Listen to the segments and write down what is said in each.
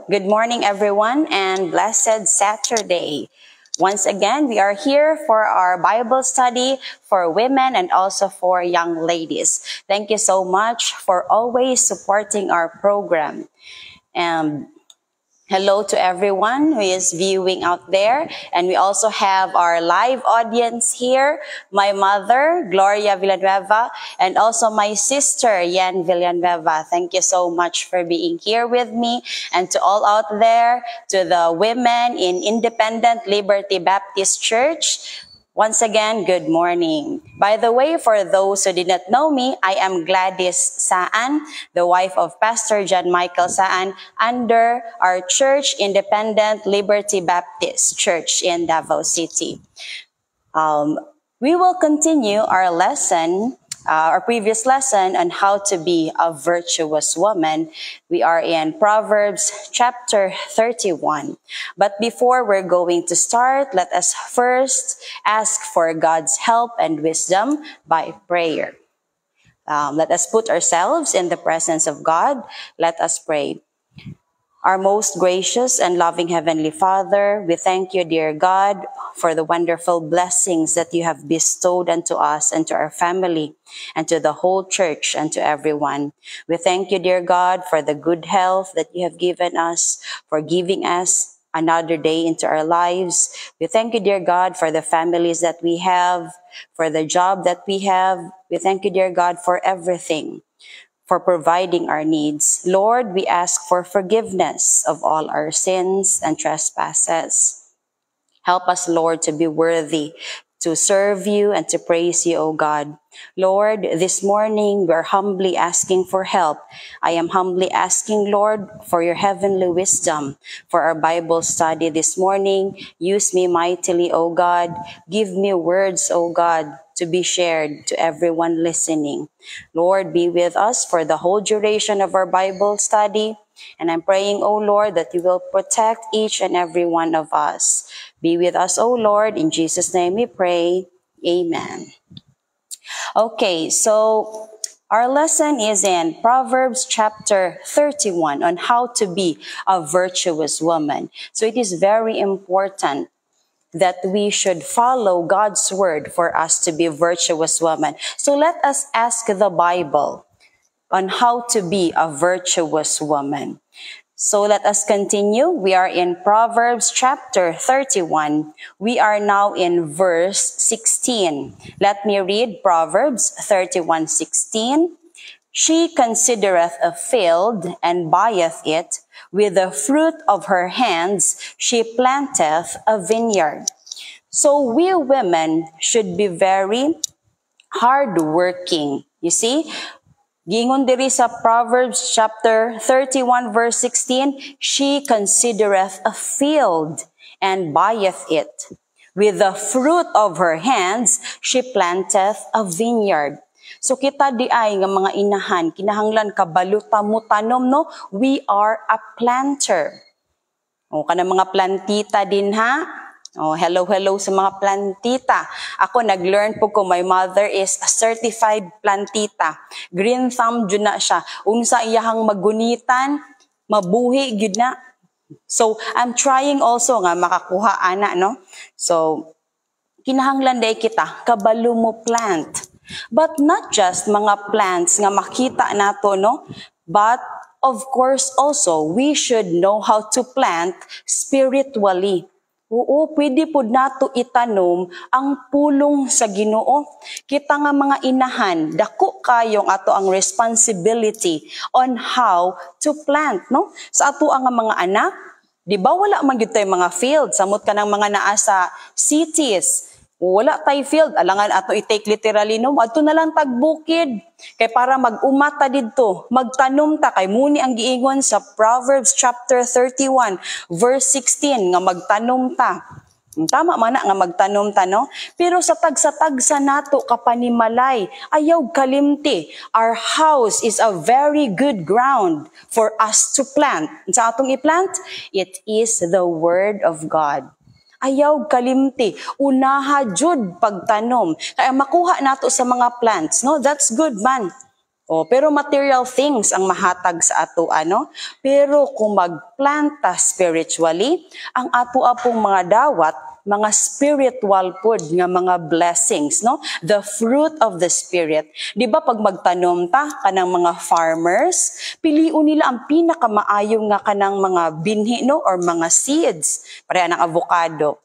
good morning everyone and blessed Saturday. Once again, we are here for our Bible study for women and also for young ladies. Thank you so much for always supporting our program. Hello to everyone who is viewing out there. And we also have our live audience here, my mother, Gloria Villanueva, and also my sister, Yan Villanueva. Thank you so much for being here with me. And to all out there, to the women in Independent Liberty Baptist Church, once again, good morning. By the way, for those who did not know me, I am Gladys Saan, the wife of Pastor John Michael Saan, under our church, Independent Liberty Baptist Church in Davao City. We will continue our lesson, our previous lesson on how to be a virtuous woman. We are in Proverbs chapter 31. But before we're going to start, let us first ask for God's help and wisdom by prayer. Let us put ourselves in the presence of God. Let us pray. Our most gracious and loving Heavenly Father, we thank you, dear God, for the wonderful blessings that you have bestowed unto us and to our family and to the whole church and to everyone. We thank you, dear God, for the good health that you have given us, for giving us another day into our lives. We thank you, dear God, for the families that we have, for the job that we have. We thank you, dear God, for everything, for providing our needs. Lord, we ask for forgiveness of all our sins and trespasses. Help us, Lord, to be worthy to serve you and to praise you, O God. Lord, this morning we're humbly asking for help. I am humbly asking, Lord, for your heavenly wisdom for our Bible study this morning. Use me mightily, O God. Give me words, O God, to be shared to everyone listening. Lord, be with us for the whole duration of our Bible study. And I'm praying, O Lord, that you will protect each and every one of us. Be with us, O Lord. In Jesus' name we pray. Amen. Okay, so our lesson is in Proverbs chapter 31 on how to be a virtuous woman. So it is very important that we should follow God's word for us to be a virtuous woman. So let us ask the Bible on how to be a virtuous woman. So let us continue. We are in Proverbs chapter 31. We are now in verse 16. Let me read Proverbs 31:16. She considereth a field and buyeth it. With the fruit of her hands she planteth a vineyard. So we women should be very hardworking. You see, gingon diri sa Proverbs chapter 31 verse 16, she considereth a field and buyeth it. With the fruit of her hands, she planteth a vineyard. So kita di ay nga mga inahan, kinahanglan kabaluta mo tanom, no? We are a planter. O kana mga plantita din ha? Oh, hello sa mga plantita. Ako nag-learn po ko, my mother is a certified plantita. Green thumb jud na siya. Unsa iyahang magunitan, mabuhi jud na. So I'm trying also nga makakuha ana, no? So kinahanglan day kita kabalo mo plant. But not just mga plants nga makita nato, no? But of course also we should know how to plant spiritually. Oo, pwede po nato itanom ang pulong sa Ginoo. Kita nga mga inahan, dako kayong ato ang responsibility on how to plant, no? Sa ato ang mga anak, di ba wala man gyud tay mga field, samot ka ng mga naa sa cities. Wala tay field, alangan ato i-take literally, no? Adto na lang tagbukid. Kay para mag-umata didto, magtanom ta, kay muni ang giingon sa Proverbs chapter 31 verse 16 nga magtanom ta. Tama man na nga magtanom ta, no? Pero sa tagsa-tagsa nato kapanimalay, ayaw kalimti. Our house is a very good ground for us to plant. Sa atong i-plant, it is the word of God. Ayaw kalimti, unaha jud pagtanom. Kaya makuha nato sa mga plants, no? That's good man. Pero material things ang mahatag sa ato ano. Pero kung magplanta spiritually, ang ato apong mga dawat, mga spiritual food nga mga blessings, no? The fruit of the spirit. Di ba pag magtanom ta kanang mga farmers, piliun nila ang pinakamaayo nga kanang mga binhi, no? Or mga seeds. Pareha ng avocado.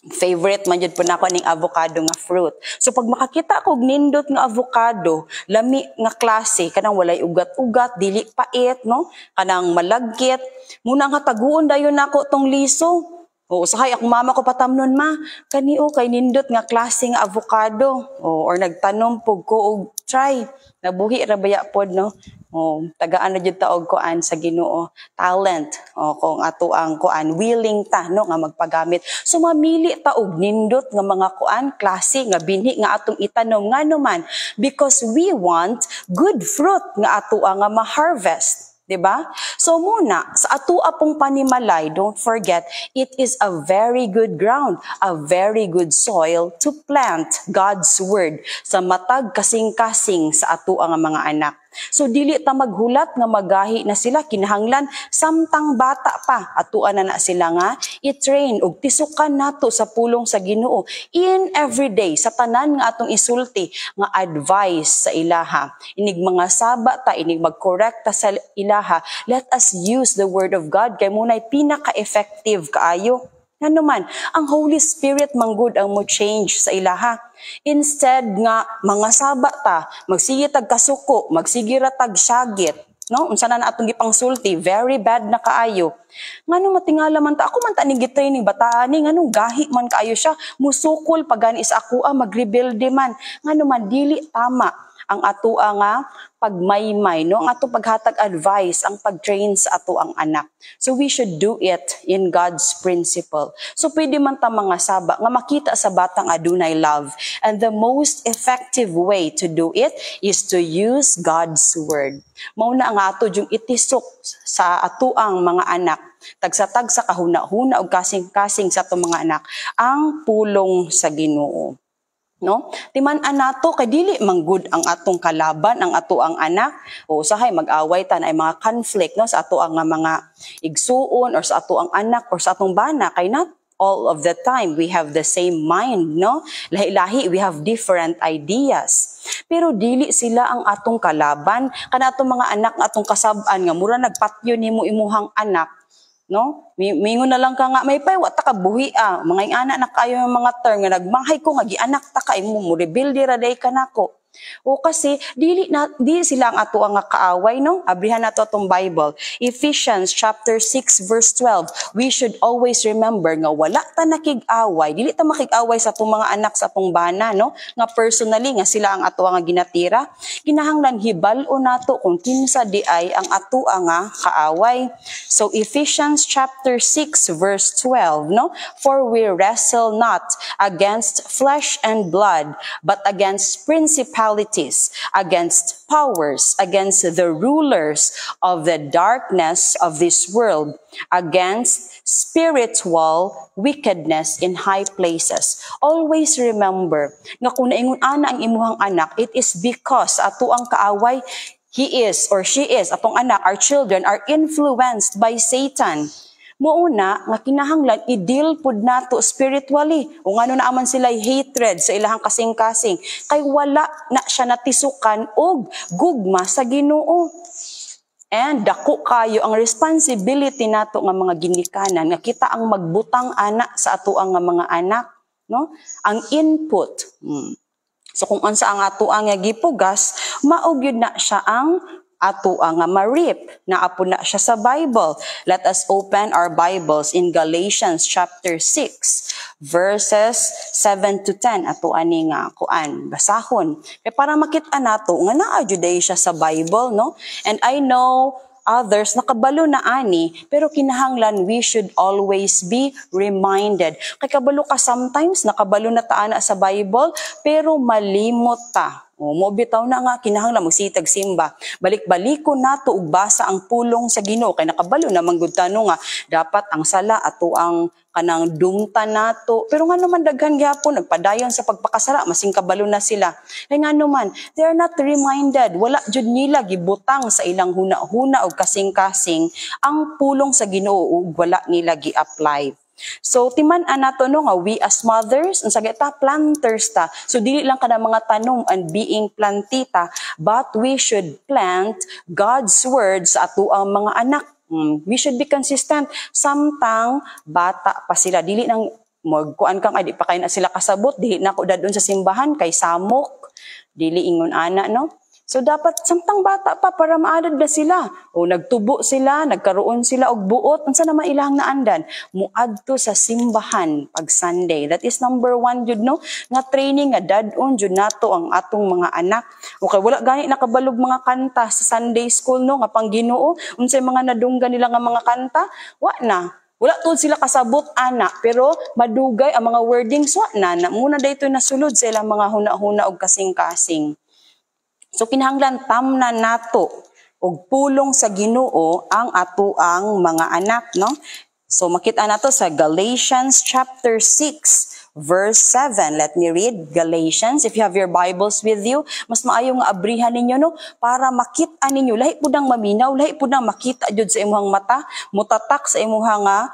Favorite man jud po nako ning avocado nga fruit. So pag makakita ko og nindot nga avocado, lami nga klase, kanang walay ugat-ugat, dili pait, no? Kanang malagkit, muna nga taguon dayon nako tong liso. Usahay akong mama ko patamnon ma, kani kay nindot nga klase nga avocado. Or nagtanom pug ko og try. Nabuhi ra baya pod, no? Tagaan na jud ta og kuan sa Ginoo, talent. Kung ato ang kuan willing ta, no, nga magpagamit. So mamili ta og nindot nga mga kuan klase nga binhi nga atong itanom nganuman because we want good fruit nga ato nga ma-harvest. Diba? So muna, sa atua pong panimalay, don't forget, it is a very good ground, a very good soil to plant God's Word sa matag kasing-kasing sa atua nga mga anak. So dili ta maghulat nga magahi na sila kinahanglan samtang bata pa atuan na sila nga i-train og tisukan nato sa pulong sa Ginoo in everyday sa tanan nga atong isulti nga advice sa ilaha. Inig mga saba ta, inig mag-correct ta sa ilaha. Let us use the word of God kay munay pinaka-effective kaayo. Ano man, ang Holy Spirit manggod ang mo change sa ilaha. Instead nga mga saba ta, magsige tag kasuko, magsige ra tag syagit, no? Unsa na atong gipangsulti, very bad na kaayo. Ngano matingala man ta, ako man ta ning gitraining bataan ni nganong gahi man kaayo siya, musukol pagani sa ako magrebelde man. Ngano man dili tama ang ato nga pagmaymay, no? Ang ato paghatag advice, ang pag-train sa ato ang anak. So we should do it in God's principle. So pwede man ta mga saba nga makita sa batang adunay love. And the most effective way to do it is to use God's word. Mauna ang ato yung itisok sa ato ang mga anak. Tagsa-tag sa kahuna-huna o kasing-kasing sa ato mga anak ang pulong sa Ginoo. No? Timan-an nato kay dili manggud ang atong kalaban, ang ato ang anak. Usahay mag-away ta na ay mga conflict, no, sa ato ang mga igsuon or sa ato ang anak or sa atong bana kay not all of the time we have the same mind, no? Lahi-lahi we have different ideas. Pero dili sila ang atong kalaban kana atong mga anak nga atong kasab-an nga mura nagpatyo nimo imuhang anak. No? Mingon na lang ka nga, may pay, wata ka buhi mga anak na kayo yung mga term nga nagmanghay ko nga gianak ta ka imo mo rebuild ra day ka nako. O kasi dili sila ang ato nga kaaway, no? Abrihan nato atong Bible. Ephesians chapter 6 verse 12. We should always remember nga wala ta nakig-away, dili ta makig-away sa atong mga anak sa atong bana, no? Nga personally nga sila ang ato nga ginatira. Kinahanglan hibal-o nato kung kinsa di ay ang ato nga kaaway. So Ephesians chapter 6 verse 12, no? For we wrestle not against flesh and blood, but against principalities, against powers, against the rulers of the darkness of this world, against spiritual wickedness in high places. Always remember nga kung naingon ana ang imuhang anak, it is because ato ang kaaway, he is or she is, atong anak, our children are influenced by Satan. Mouna nga kinahanglan i-deal pud nato spiritually. O ngano na aman sila hatred sa ilahang kasing-kasing kay wala na siya natisukan og gugma sa Ginoo. And dako kayo ang responsibility nato nga mga ginikanan nga kita ang magbutang anak sa ato ang mga anak, no? Ang input. So kung unsa ang ato ang gipugas, mao gyud na siya ang ato ang marip na apo na siya sa Bible. Let us open our Bibles in Galatians chapter 6 verses 7 to 10. Ato ani nga kuan basahon. Kay para makita nato nga naa jud siya sa Bible, no? And I know others nakabalo na ani, pero kinahanglan we should always be reminded. Kay kabalo ka sometimes nakabalo na ta ana sa Bible, pero malimot ta. O mo bitaw na nga kinahanglan magsitag simba. Balik-baliko nato ug basa ang pulong sa Ginoo kay nakabalo na manggud tano nga dapat ang sala ato ang kanang dumta nato. Pero nga naman daghan gyapon nagpadayon sa pagpakasala masing kabalo na sila. Kay nga naman they are not reminded, wala jud nila gibutang sa ilang huna-huna og kasing-kasing ang pulong sa Ginoo ug wala nila gi-apply. So timan-an nato no nga we as mothers unsa ta planters ta. So dili lang kada mga tanom and being plantita, but we should plant God's words sa ato ang mga anak. We should be consistent samtang bata pa sila. Dili nang magkuan kang ay di pa kay na sila kasabot, dili na ko dadon sa simbahan kay samok. Dili ingon ana no. So dapat samtang bata pa para maadad na sila. O nagtubo sila, nagkaroon sila og buot, unsa naman ilang naandan? Muadto sa simbahan pag Sunday. That is number 1 jud no, nga training nga dadon jud nato ang atong mga anak. Okay, wala gani nakabalog mga kanta sa Sunday school no nga pang Ginoo, unsay mga nadunggan nila nga mga kanta? Wa na. Wala tod sila kasabot ana, pero madugay ang mga wordings wa na. Muna daytoy nasulod sa ilang mga huna-huna og kasing-kasing. So kinahanglan tamnan nato og pulong sa Ginoo ang atoang mga anak no. So makita nato sa Galatians chapter 6 verse 7. Let me read Galatians. If you have your Bibles with you, mas maayo nga abrihan ninyo no para makita ninyo lahi pud ang maminaw, lahi pud ang makita jud sa imong mata, mutatak sa imong nga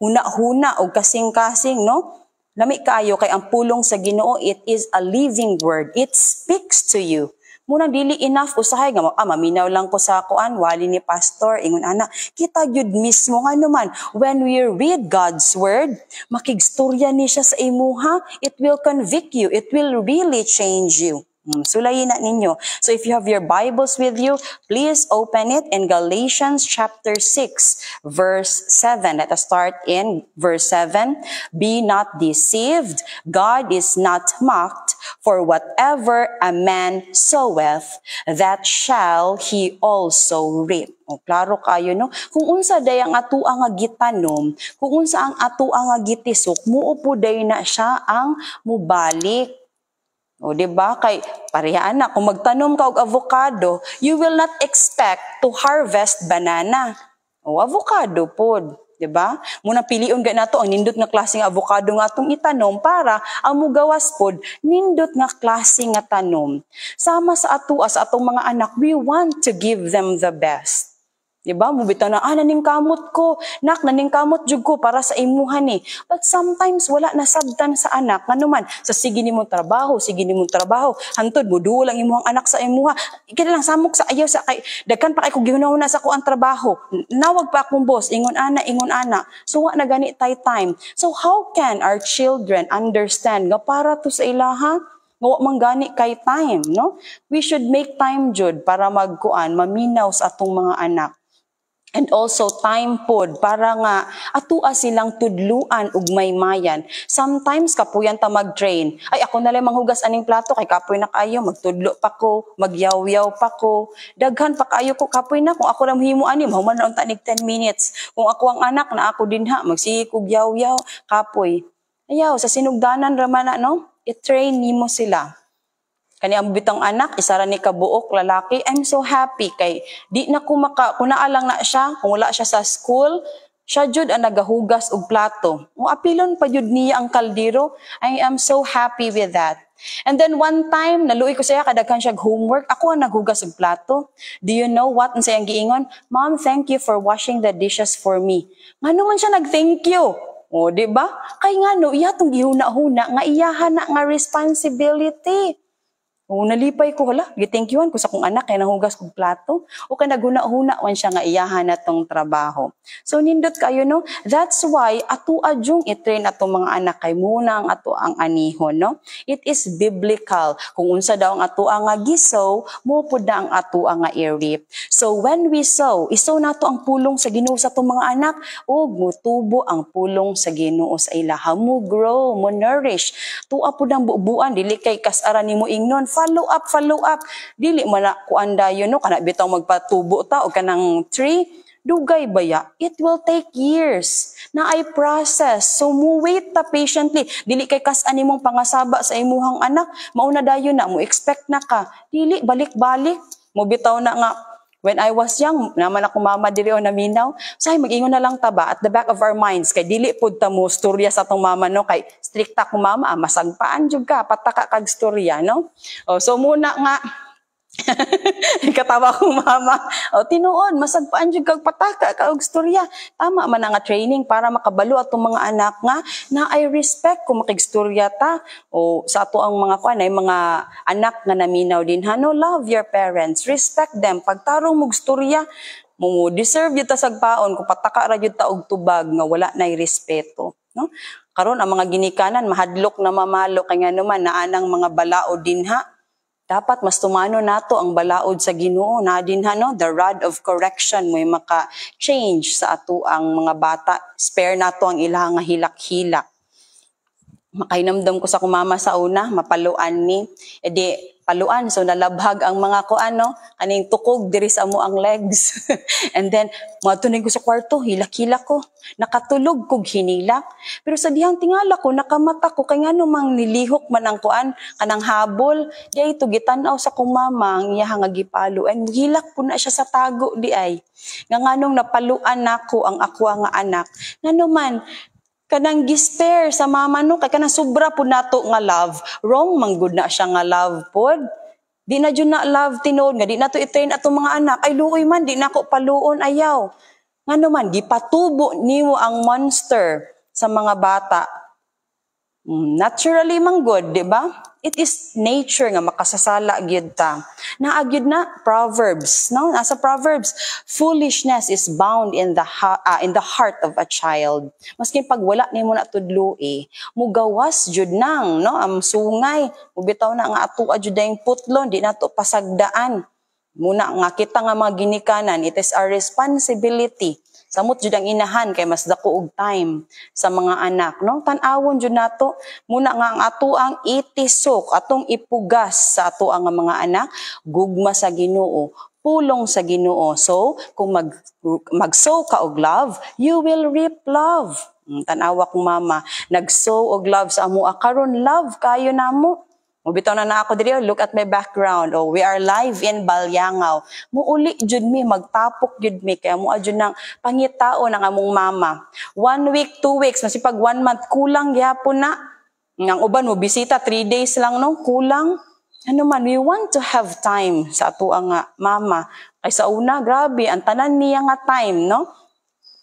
huna-huna og kasing-kasing no. Lami kaayo kay ang pulong sa Ginoo, it is a living word. It speaks to you. Muna dili enough usahay nga maminaw lang ko sa kuan wali ni pastor ingon ana kita gyud mismo nga naman when we read God's word makigstorya ni siya sa imuha, it will convict you, it will really change you. Sulayin na ninyo. So if you have your Bibles with you, please open it in Galatians chapter 6 verse 7. Let us start in verse 7. Be not deceived, God is not mocked, for whatever a man soweth, that shall he also reap. O, klaro kayo no? Kung unsa day ang atua nga gitanom, kung unsa ang atua nga gitisok, muupo day na siya ang mubalik. O diba? Kay parehana na kung magtanom ka og avocado, you will not expect to harvest banana. O avocado pod, diba? Muna piliun ga nato ang nindot nga klaseng avocado nga atong itanom para ang mugawas pod nindot nga klase nga tanom. Sama sa atua sa atong mga anak, we want to give them the best. Diba? Mubitaw na, naning kamot ko. Nak, naning kamot jud ko para sa imuhan ni. But sometimes, wala nasabtan sa anak. Nga naman, sa sige ni mong trabaho, hantod mo, duo lang imuhang anak sa imuha. Kaya lang, samok sa ayaw sa kay, dagkan pa kay kung gihunahuna sa ko ang trabaho. Nawag pa akong boss, ingon ana. So, wa na gani tay time. So, how can our children understand nga para to sa ilaha? Nga wa man gani kay time, no? We should make time jud para magkuan, maminaw sa atong mga anak. And also time pod para nga atua silang tudluan ug maymayan. Sometimes kapuyan ta mag-train. Ay ako na lang manghugas aning plato kay kapoy na kayo, magtudlo pa ko, magyaw-yaw pa ko. Daghan pa kayo ko kapoy na kung ako ra mohimo ani mahuman na unta nig 10 minutes. Kung ako ang anak na ako dinha magsige kog yaw-yaw, kapoy. Ayaw sa sinugdanan ra man na no? I-train nimo sila. Kani ang bitang anak, isa ra ni kabuok lalaki, I'm so happy kay di na ko kung naalang na siya, kung wala siya sa school, siya jud ang nagahugas og plato. O apilon pa jud niya ang kaldero. I am so happy with that. And then one time, naluoy ko siya, kadaghan siya homework, ako ang naghugas og plato. Do you know what? Ang sayang giingon, Mom, thank you for washing the dishes for me. Ngano man siya nag-thank you? O, di ba? Kay ngano, iya tong gihuna-huna, nga iyahan na nga responsibility. O nalipay ko, githank youan ko sa kong anak kay nahugas kong plato o kay naghuna-huna wan siya nga iyahan na tong trabaho. So nindot kayo no, that's why ato adjung i-train atong mga anak kay muna ang ato ang anihon no. It is biblical. Kung unsa daw ang ato nga gisow, mo pud na ang ato nga i-reap. So when we sow, isow nato ang pulong sa Ginoo sa atong mga anak ug mutubo ang pulong sa Ginoo sa ilaha, mo grow, mo nourish. Tuwa pud ang buuan dili kay kasara nimo ingnon. Follow up. Dili man na kuan dayon no kana bitaw magpatubo ta o kanang tree, dugay baya. It will take years. na ay process. So mo wait ta patiently. Dili kay kas-an nimong pangasaba sa imuhang anak, mauna dayon na mo expect na ka. Dili balik-balik. Mo bitaw na nga when I was young, naman ako mama diri o naminaw. Say mag-ingon na lang ta ba at the back of our minds kay dili pud ta mo storya sa atong mama no kay strikta ko mama, masagpaan jud ka pataka kag storya no. Oh, so muna nga katawa ko mama. O tinuod, masagpaan jud kag pataka kag istorya. Tama man nga training para makabalo atong mga anak nga na I respect kung makigstorya ta. O sa ato ang mga kuan ay mga anak nga naminaw din ha. No, love your parents, respect them. Pagtarong mo istorya, mo deserve yun ta sagpaon kung pataka ra yun ta og tubag nga wala nay respeto. No? Karon ang mga ginikanan mahadlok na mamalo kay nga naman naanang mga balao din ha. Dapat mas tumano nato ang balaod sa Ginoo na din no, the rod of correction mo maka-change sa ato ang mga bata. Spare nato ang ilang nga hilak-hilak. Makainamdam ko sa kumama sa una, mapaluan ni. E di, paluan, so nalabhag ang mga kuano, kaning tukog diri sa amo ang legs. And then, matunig ko sa kwarto, hilak-hilak ko. Nakatulog kog hinilak. Pero sa dihang tingala ko, nakamata ko, kay nga namang nilihok man ang kuan, kanang habol. Di ay ito, gitanaw sa kumama, ang iya nga gipalo. And hilak po na siya sa tago, di ay. Nga nganong napaluan nako ang ako nga anak. Nga naman, kanang gisper sa mama no, kay kanang sobra po nato nga love. Wrong, manggod na siya nga love pod. Di na dyan na love tinood nga, di na to i-train atong mga anak. Ay luoy man, di na ko paluon, ayaw. Nga naman, gipatubo niyo ang monster sa mga bata. Naturally manggod, di ba? It is nature nga makasasala gyud ta. Naagyud na Proverbs, no? Nasa Proverbs, foolishness is bound in the heart of a child. Maski pag wala nimo na tudloi, mugawas jud nang, no? Am sungay, mubitaw na nga ato jud dayong putlon, di nato pasagdaan. Muna nga kita nga mga ginikanan, it is our responsibility. Samot jud ang inahan kay mas dako og time sa mga anak, no? Tan-awon jud nato muna nga ang ato ang itisok, atong ipugas sa ato ang mga anak, gugma sa Ginoo, pulong sa Ginoo. So, kung mag-sow ka og love, you will reap love. Tan-awa kong mama, nag-sow og love sa amo, karon love kayo namo. Mubitaw na ako diri, look at my background. Oh, we are live in Balyangaw. Muuli jud mi, magtapok jud mi kaya mo jud nang pangitao ng among mama. 1 week, 2 weeks, masipag 1 month kulang gyapon na. Ang uban mo bisita 3 days lang no, kulang. Ano man, we want to have time sa ato ang mama. Kay sa una, grabe, ang tanan niya nga time, no?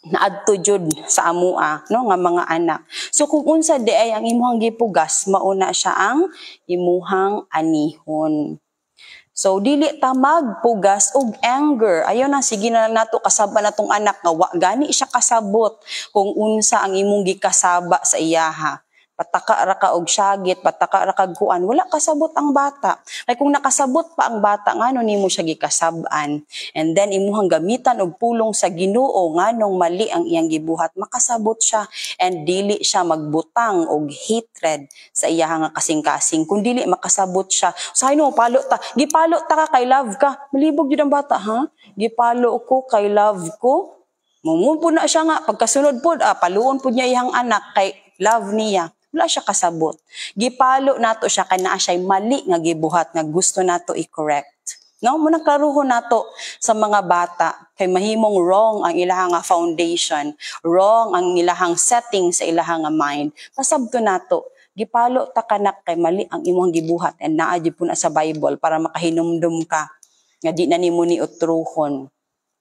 Naadto jud sa amua no nga mga anak. So kung unsa di ay ang imuhang gipugas, mauna siya ang imuhang anihon. So dili ta magpugas og anger. Ayon na sige na lang nato kasaba natong anak nga wa gani siya kasabot kung unsa ang imong gikasaba sa iyaha. Pataka ra ka og syagit, pataka ra kag kuan, wala kasabot ang bata. Kay kung nakasabot pa ang bata ngano nimo siya gikasab-an. And then imuhang gamitan og pulong sa Ginoo nganong mali ang iyang gibuhat, makasabot siya and dili siya magbutang og hatred sa iyang nga kasing-kasing. Kung dili makasabot siya, usahay no palo ta, gipalo ta ka kay love ka. Malibog jud ang bata, ha? Gipalo ko kay love ko. Mumumpo na siya nga pagkasunod pod, paluon pod niya iyang anak kay love niya. Wala siya kasabot. Gipalo nato siya kay naa siya mali nga gibuhat nga gusto nato i-correct. No, muna klaruhon nato sa mga bata kay mahimong wrong ang ilahang foundation, wrong ang ilahang setting sa ilahang mind. Pasabto nato, gipalo ta kanak kay mali ang imong gibuhat and naa jud pud sa Bible para makahinumdum ka nga di na nimo ni utruhon.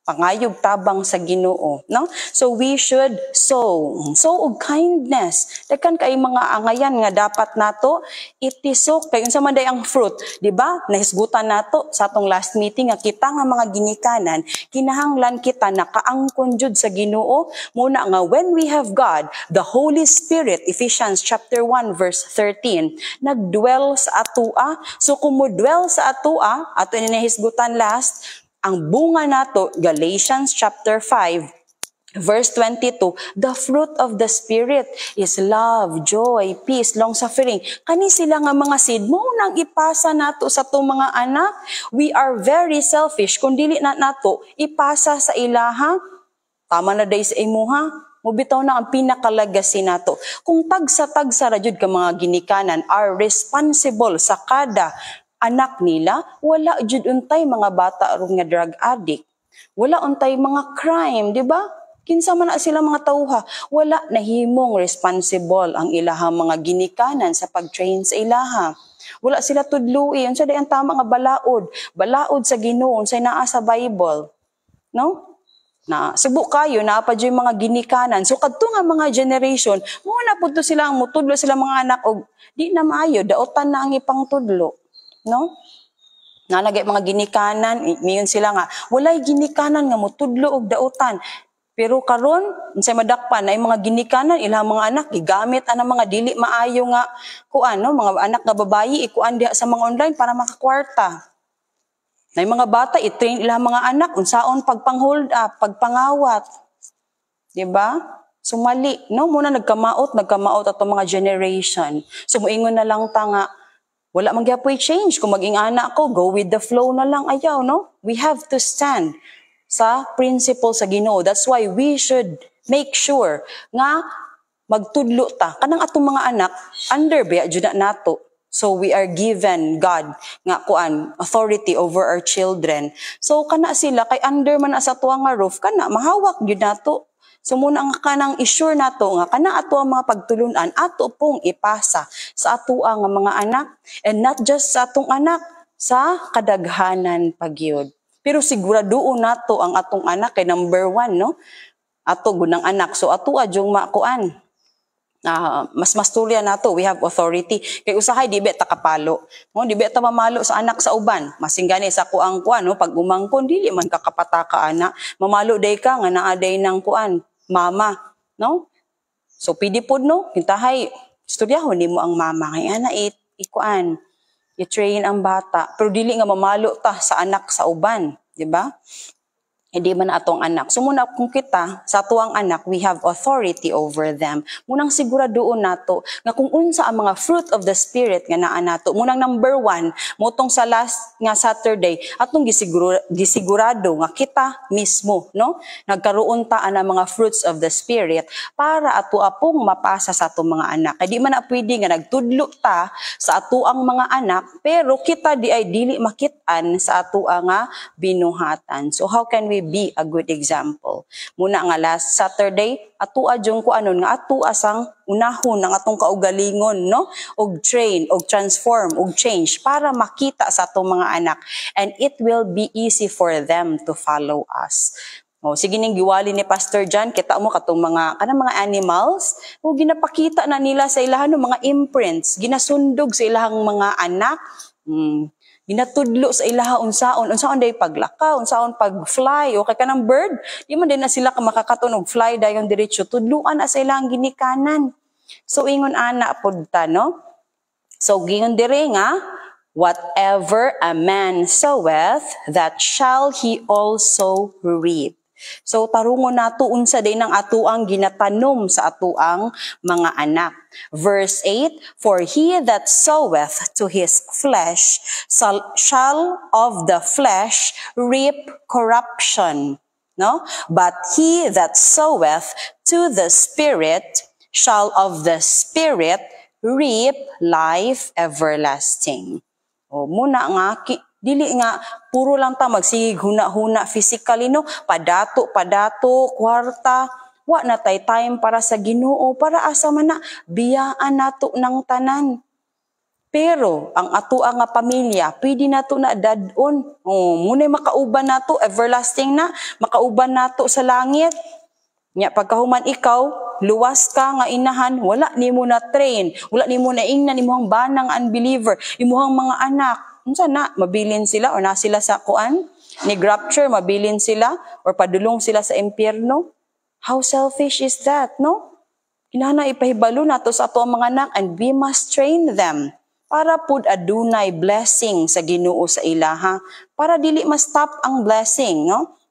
Pangayog tabang sa Ginoo, no? So we should sow og kindness. Dakan kay mga angayan nga dapat nato itisok kay unsa man day ang fruit, di ba? Nahisgutan nato sa atong last meeting nga kita nga mga ginikanan, kinahanglan kita nakaangkon jud sa Ginoo muna nga when we have God, the Holy Spirit, Ephesians chapter 1 verse 13, nagdwell sa atoa. So kung mo dwell sa atoa, ato ni nahisgutan last, ang bunga nato, Galatians chapter 5, verse 22, the fruit of the Spirit is love, joy, peace, long-suffering. Kani sila nga mga seed, mo nang ipasa nato sa itong mga anak. We are very selfish. Kung dili na nato, ipasa sa ilaha, tama na day sa imuha, Mubitaw na ang pinakalagasi nato. Kung tagsa-tagsa ra jud ka mga ginikanan are responsible sa kada anak nila, wala jud untay mga bata aron nga drug addict. Wala untay mga crime, di ba? Kinsa man na sila mga tauha, wala nahimong responsible ang ilahang mga ginikanan sa pag-train sa ilaha. Wala sila tudloi, unsa day ang tama nga balaod sa Ginoo, unsay naa sa Bible. No? Na subo kayo na pa yung mga ginikanan. So kadto nga mga generation, mo na pud to sila ang mutudlo sila mga anak og di na maayo daotan na ang ipang tudlo. No? Na nagay mga ginikanan, miyon sila nga walay ginikanan nga mutudlo og daotan. Pero karon unsay madakpan ay mga ginikanan ilang mga anak gigamit ana mga dili maayo nga kuan no mga anak nga babayi ikuan diha sa mga online para makakwarta. Nay mga bata i-train ilang mga anak unsaon pagpang-hold up, pagpangawat. 'Di ba? So mali, no? Muna nagkamaot ato mga generation. So moingon na lang ta nga wala man gyapon change kung maging anak ko, go with the flow na lang ayaw, no? We have to stand sa principle sa Ginoo. That's why we should make sure nga magtudlo ta kanang atong mga anak under biya jud na nato. So we are given God nga kuan authority over our children. So kana sila kay under man sa tuwa nga roof kana mahawak gyud nato. So muna ang kanang issue nato nga kana ato ang mga pagtulunan ato pong ipasa sa atoa nga mga anak and not just sa atong anak sa kadaghanan pagyud. Pero siguraduon nato ang atong anak kay number 1 no. Ato gunang anak. So atoa jung makuan. Mas masturya nato, we have authority. Kay usahay di bet ta kapalo. No, di bet ta mamalo sa anak sa uban. Masinggani sa kuang kuan no pag umangkon dili man kakapataka ana. Mamalo day ka nga naa day nang kuan, mama, no? So pidi pod no, kintahay istoryahon nimo ang mama kay ana ikuan. I-train ang bata, pero dili nga mamalo ta sa anak sa uban, di ba? Hindi man atong anak. So muna kung kita, sa tuang anak, we have authority over them. Munang siguradoon nato, nga kung unsa ang mga fruit of the Spirit nga naa nato. Munang number 1, motong sa last nga Saturday, atong gisigurado nga kita mismo, no? Nagkaroon ta ang mga fruits of the Spirit para ato apong mapasa sa atong mga anak. Kaya di man na pwede nga nagtudlo ta sa atuang mga anak, pero kita di ay dili makitaan sa atua nga binuhatan. So how can we be a good example? Muna nga last Saturday, atua jung ko anon nga atua sang unahon ng atong kaugalingon, no? Og train, og transform, og change para makita sa atong mga anak and it will be easy for them to follow us. O sige ning giwali ni Pastor John, kita mo katong mga kanang mga animals, o ginapakita na nila sa ilahan ng mga imprints, ginasundog sa ilahang mga anak. Ginatudlo sa ilaha unsaon day paglaka, unsaon pag-fly, o kay kanang bird, di man din na sila makakatunog fly dayon diretso, tudluan na sa ilang ginikanan. So ingon ana pod ta, no? So gingon dire nga, whatever a man soweth, that shall he also reap. So tarungon nato unsa day nang atuang ginatanom sa atuang mga anak. Verse 8, for he that soweth to his flesh shall of the flesh reap corruption, no? But he that soweth to the Spirit shall of the Spirit reap life everlasting. O muna nga dili nga puro lang ta magsigig huna-huna physically, no? Padato, kwarta, wa na tay time para sa Ginoo, para asa man na biyaan nato ng tanan. Pero ang ato nga pamilya, pwede nato na dadon. Muna'y makauban nato, everlasting na, makauban nato sa langit. Nya pagkahuman ikaw, luwas ka nga inahan, wala nimo na train, wala nimo na ingnan imong banang unbeliever, imong mga anak. Unsa na mabilin sila or na sila sa kuan ni rapture, mabilin sila or padulong sila sa impyerno? How selfish is that, no? Kinahanglan ipahibalo nato sa ato ang mga anak and we must train them para pud adunay blessing sa Ginoo sa ilaha, para dili ma-stop ang blessing, no?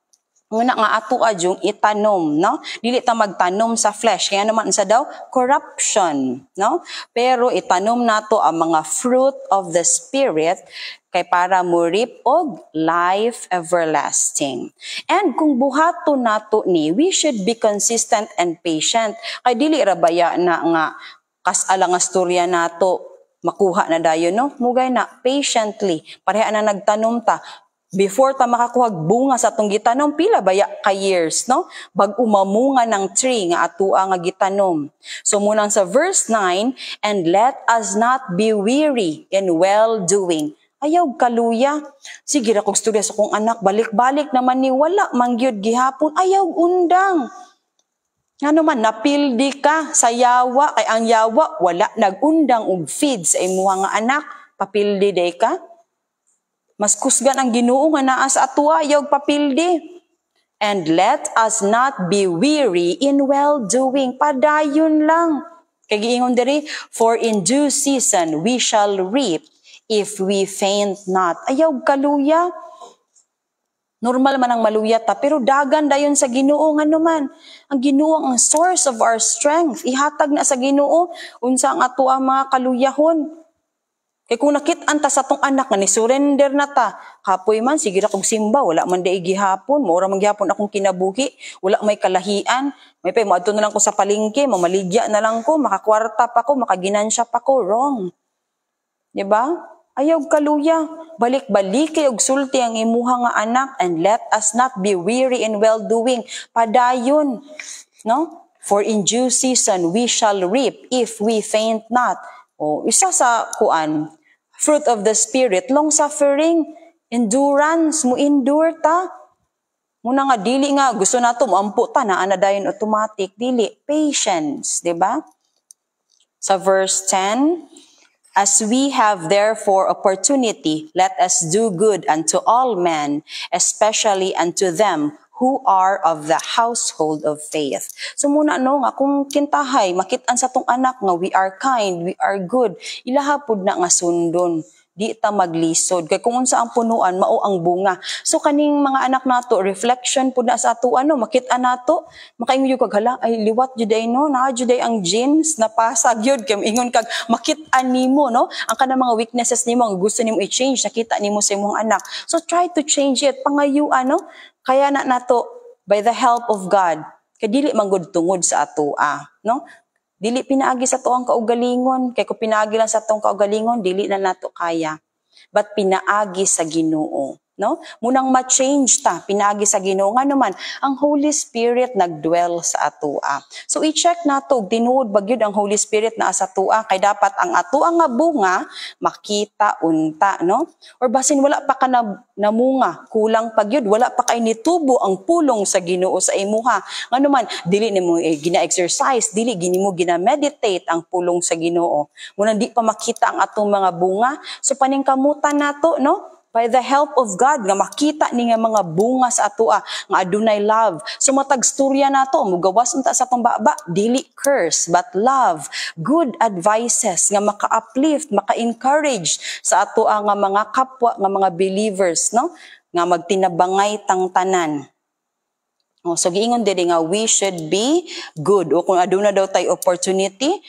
Nguna nga ato adyong itanom, no? Dili ta magtanom sa flesh, kaya naman sa daw corruption, no? Pero itanom nato ang mga fruit of the spirit kay para mo reap og life everlasting. And kung buhato nato ni, we should be consistent and patient. Kay dili ra baya na nga kasala nga storya nato makuha na dayon, no? Mugay na patiently, pareha na nagtanom ta. Before ta makakuha bunga sa atong gitanom, pila baya ka years, no? Bag umamunga ng tree nga atua nga gitanom. So munang sa verse 9, and let us not be weary in well-doing. Ayaw kaluya. Sige ra kog storya sa kong anak, balik-balik naman ni wala mangyud gihapon. Ayaw undang. Ano man, napildi ka sa yawa, kay ang yawa wala nagundang og feed sa imuha nga anak, papildi day ka. Mas kusgan ang Ginoo nga naa sa atua yog papildi. And let us not be weary in well-doing. Padayon lang. Kay giingon diri, for in due season we shall reap if we faint not. Ayaw kaluya. Normal man ang maluya ta, pero dagan dayon sa Ginoo nga naman. Ang Ginoo ang source of our strength. Ihatag na sa Ginoo unsa ang atua mga kaluyahon. Kaya kung nakit-an ta sa tong anak nga ni surrender na ta, kapoy man, sige ra kong simba, wala man day gihapon, maura man gihapon akong kinabuhi, wala may kalahian, may pay moadto na lang ko sa palengke, mamaligya na lang ko, makakwarta pa ko, makaginansya pa ko, wrong. Diba? Ayaw kaluya, balik-balik kay og sulti ang imuha nga anak, and let us not be weary in well-doing. Padayon, no? For in due season we shall reap if we faint not. O, isa sa kuan, fruit of the spirit, long suffering, endurance, mo endure ta. Muna nga dili nga gusto nato moampo ta na ana dayon automatic, dili patience, di ba? Sa verse 10, as we have therefore opportunity, let us do good unto all men, especially unto them who are of the household of faith. So muna no nga kung kintahay makit-an sa tong anak nga we are kind, we are good, ilahapod na nga sundon. Di ta maglisod kay kung unsa ang punuan mao ang bunga. So kaning mga anak nato reflection pud na sa ato ano makit-an nato makaingon kag hala ay liwat jud ay no na jud ay ang genes napasag jud kay ingon kag makit-an nimo no ang kanang mga weaknesses nimo ang gusto nimo i-change nakita nimo sa imong anak. So try to change it pangayuan no. Kaya na nato by the help of God kay dili manggod tungod sa atoa no. Dili pinaagi sa tuang kaugalingon kay kung pinaagi lang sa tuang kaugalingon dili na nato kaya. But pinaagi sa Ginoo, no? Munang ma-change ta pinaagi sa Ginoo nga naman ang Holy Spirit nagdwell sa atoa. So i-check nato tinuod bagyod ang Holy Spirit na sa atoa kay dapat ang atoa nga bunga makita unta, no? Or basin wala pa ka namunga, kulang pagyod, wala pa kay nitubo ang pulong sa Ginoo sa imuha. Nga naman dili nimo gina-exercise, dili ginimo gina-meditate ang pulong sa Ginoo. Munang di pa makita ang atong mga bunga, so paningkamutan nato, no? By the help of God, nga makita ni nga mga bunga sa atoa, nga adunay love. So matag storya nato, mugawas unta sa atong baba, dili curse, but love, good advices, nga maka-uplift, maka-encourage sa atoa nga mga kapwa, nga mga believers, no? Nga magtinabangay tang tanan. So giingon diri nga we should be good. O kung aduna daw tay opportunity,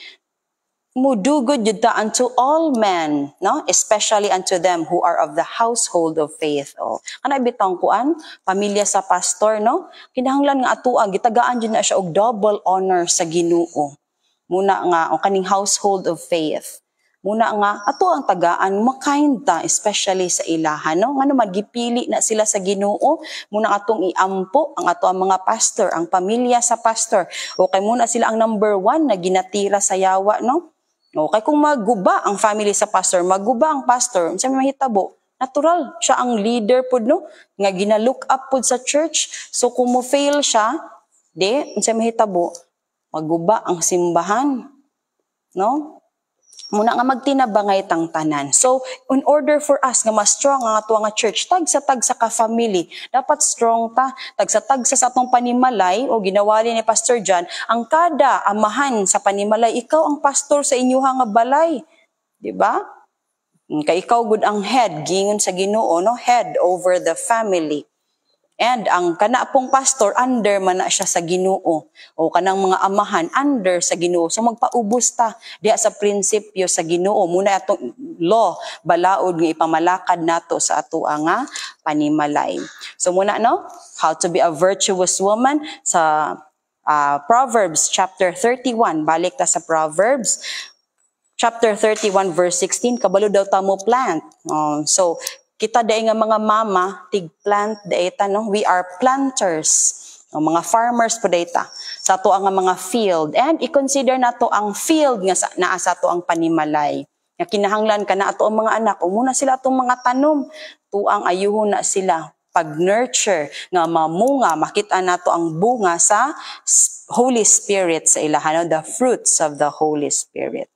mudugod jud ta unto all men, no? Especially unto them who are of the household of faith. O, kana bitang kuan, pamilya sa pastor, no? Kinahanglan nga atoa gitagaan jud na siya og double honor sa Ginoo. Muna nga o kaning household of faith. Muna nga ato ang tagaan makain ta especially sa ilahan, no? Ngano magipili na sila sa Ginoo, muna atong iampo ang ato ang mga pastor, ang pamilya sa pastor. O kay muna sila ang number 1 na ginatira sa yawa, no? Okay, kung maguba ang family sa pastor, maguba ang pastor, unsa may mahitabo? Natural, siya ang leader pud no, nga gina-look up pud sa church. So kung mo fail siya, di unsa may mahitabo? Maguba ang simbahan. No? Muna nga magtinabangay tang tanan. So, in order for us nga mas strong ang ato nga church, tag sa ka family, dapat strong ta. Tag sa atong panimalay, o ginawali ni Pastor John, ang kada amahan sa panimalay, ikaw ang pastor sa inyuha nga balay. Diba? Kay ikaw gud ang head, gingon sa Ginoo, no? Head over the family. And ang kana pong pastor, under man na siya sa Ginoo. O kanang mga amahan, under sa Ginoo. So magpaubos ta diha sa prinsipyo sa Ginoo. Muna atong law, balaod nga ipamalakad nato sa ato nga panimalay. So muna no, how to be a virtuous woman sa Proverbs chapter 31. Balik ta sa Proverbs chapter 31 verse 16. Kabalo daw ta mo plant. So kita day nga mga mama, tig-plant data, no? We are planters. Mga farmers po data. Sa to ang mga field. And i-consider na to ang field nga naa sa to ang panimalay. Nga kinahanglan ka na ato ang mga anak. Muna sila itong mga tanom. Tuang ayuhon na sila. Pag-nurture nga mamunga, makita na to ang bunga sa Holy Spirit sa ilahan. The fruits of the Holy Spirit.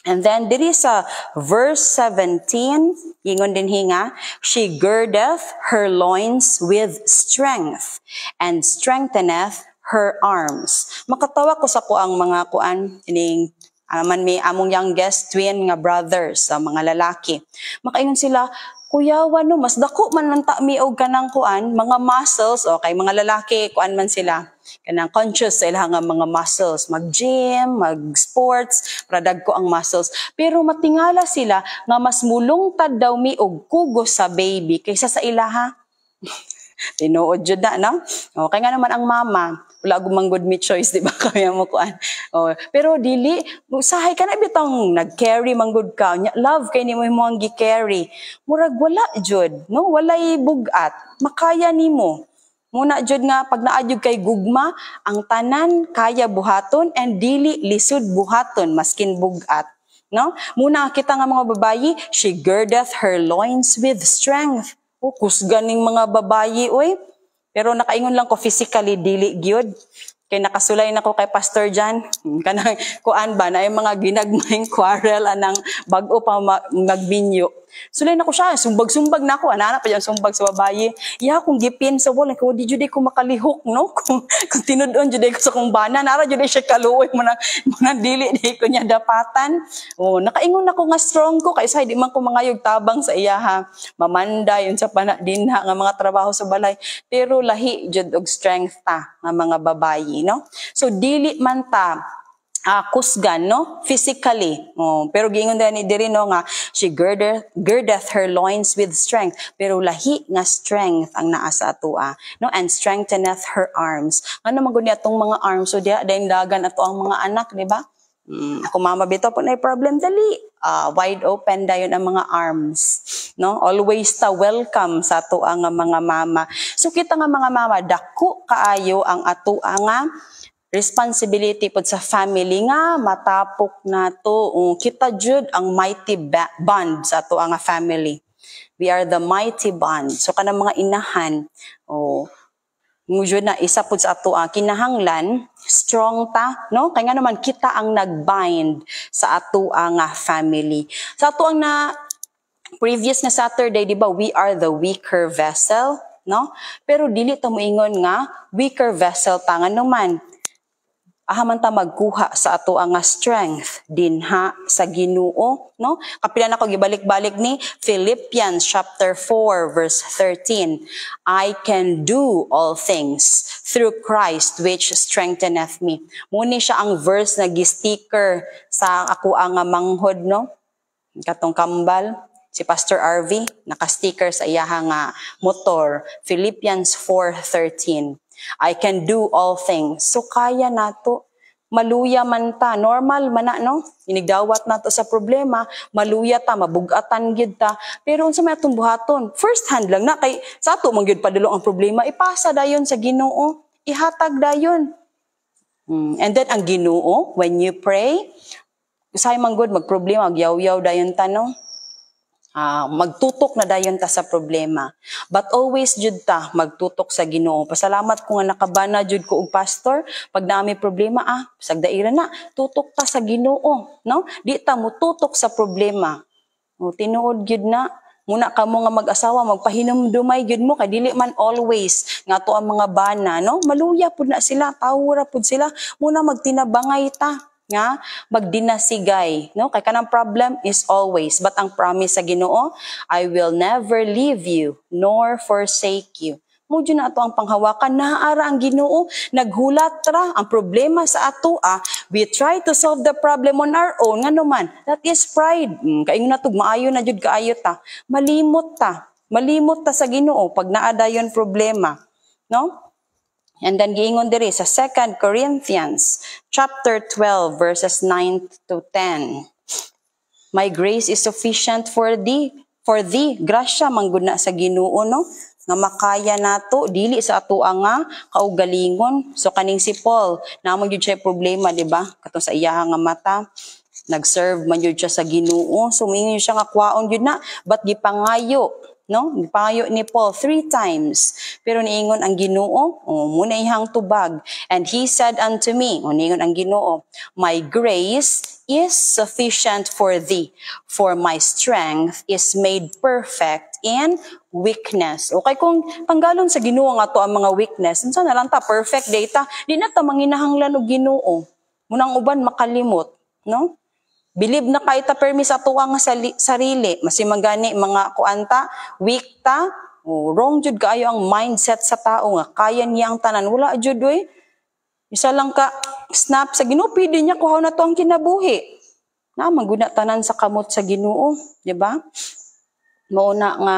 And then, there is a verse 17, ingon din hinga, she girdeth her loins with strength, and strengtheneth her arms. Makatawa ko sa kuang mga kuan, ining man may among youngest twin nga brothers, mga lalaki. Makaingon sila, kuyawan no, mas dako man lang ta mi og kanang kuan, mga muscles, okay, mga lalaki, kuan man sila. Kanang conscious sa ilang mga muscles, mag-gym, mag-sports, pradag ko ang muscles. Pero matingala sila nga mas mulungtad daw mi og kugos sa baby kaysa sa ilaha. Tinuod jud na, no? Okay nga naman ang mama. Wala gumang good me choice, di ba? Kaya mo kuan. Pero dili, usahay ka na bitang nag-carry manggod ka. Love kay nimo imong gi-carry. Murag wala jud, no? Walay bugat. Makaya nimo. Muna jud nga pag naadjud kay gugma, ang tanan kaya buhaton and dili lisod buhaton maskin bugat. No? Muna kita nga mga babayi, she girdeth her loins with strength. Kusganing mga babayi, oy. Pero nakaingon lang ko physically dili gyud. Kay nakasulay na ko kay Pastor Jan. Kanang kuan ba na yung mga ginagmayng quarrel anang bag-o pa magbinyo. Sulay na ko siya, sumbag-sumbag na ako. Anana pa yung sumbag sa babayi. Iya akong gipin sa wall. Kung di jud ko makalihok, no? Kung tinudon jud ko sa kong bana, nara jud siya kaluoy mo na dili di ko niya dapatan. Nakaingon ako nga strong ko kaysa di man ko mangayog tabang sa iya ha. Mamanda yun sa dinha nga mga trabaho sa balay. Pero lahi jud og strength ta nga mga babayi, no? So dili man ta kusgan, no? Physically. Pero giingon din diri no nga she girdeth her loins with strength. Pero lahi nga strength ang naa sa atua, no? And strengtheneth her arms. Ano man gud atong mga arms? So diha dayon dagan ato ang mga anak, di ba? Ako mama bitaw po na problem dali. Wide open dayon ang mga arms, no? Always ta welcome sa atua nga mga mama. So kita nga mga mama dako kaayo ang atua nga responsibility pod sa family nga matapok nato. Kita jud ang mighty bond sa ato nga family. We are the mighty bond. So kanang mga inahan, jud na isa pod sa ato kinahanglan strong ta, no? Kay nga naman kita ang nagbind sa ato nga family. Sa ato ang na previous na Saturday, di ba, we are the weaker vessel, no? Pero dili ta moingon nga weaker vessel ta nga naman ahaman ta magkuha sa ato nga strength dinha sa Ginoo, no? Kapila na ko gibalik-balik ni Philippians chapter 4 verse 13. I can do all things through Christ which strengtheneth me. Muni siya ang verse na gi-sticker sa ako nga manghod, no? Katong kambal si Pastor RV naka-sticker sa iyaha nga motor, Philippians 4:13. I can do all things. So kaya nato. Maluya man ta. Normal man na, no? Inigdawat nato sa problema. Maluya ta, mabugatan gyud ta. Pero unsa may atong buhaton? First hand lang na. Kay sa ato man gyud padulong ang problema. Ipasa dayon sa Ginoo. Ihatag dayon. And then ang Ginoo, when you pray, usay man gud magproblema, agyaw-yaw dayon ta, no? Magtutok na dayon ta sa problema. But always jud ta magtutok sa Ginoo. Pasalamat ko nga nakabana jud ko og pastor. Pag naami problema, sagdaira na, tutok ta sa Ginoo, no? Di ta mo tutok sa problema. Tinuod jud na. Muna ka mo nga mag-asawa, magpahinumdumay jud mo kay dili man always nga to ang mga bana, no? Maluya pud na sila, tawra pud sila. Muna magtinabangay ta. Nga magdinasigay, no? Kay kanang problem is always, but ang promise sa Ginoo, I will never leave you nor forsake you. Mo dyan na ato ang panghawakan, naara ang Ginoo, naghulat ra ang problema sa ato, we try to solve the problem on our own, nga naman, that is pride. Kaingon na to, maayo na jud kaayo ta, malimot ta sa Ginoo, pag naada yon problema, no? And then giingon diri sa 2 Corinthians chapter 12 verses 9 to 10. My grace is sufficient for thee. Grasya mangguna sa Ginoo, no? Nga makaya nato dili sa ato nga kaugalingon. So kaning si Paul, namo gyud siya problema, di ba? Katong sa iya nga mata, nag-serve man gyud siya sa Ginoo. So moingon siya nga kwaon gyud na, but gipangayo, no? Gipangayo ni Paul 3 times. Pero niingon ang Ginoo, muna ihang tubag. And he said unto me, niingon ang Ginoo, my grace is sufficient for thee, for my strength is made perfect in weakness. Okay, kung tanggalon sa Ginoo nga to ang mga weakness, unsa na lang ta perfect data, di na ta manginahanglan og Ginoo. Munang uban makalimot, no? Believe na kay ta permi sa tuwa nga sarili, masimagani mga kuanta, weak ta, wrong jud kaayo ang mindset sa tao nga kaya niya ang tanan, wala jud oy. Isa lang ka snap sa Ginoo, pwede niya kuhaw na to ang kinabuhi. Na maguna tanan sa kamot sa Ginoo, di ba? Mauna nga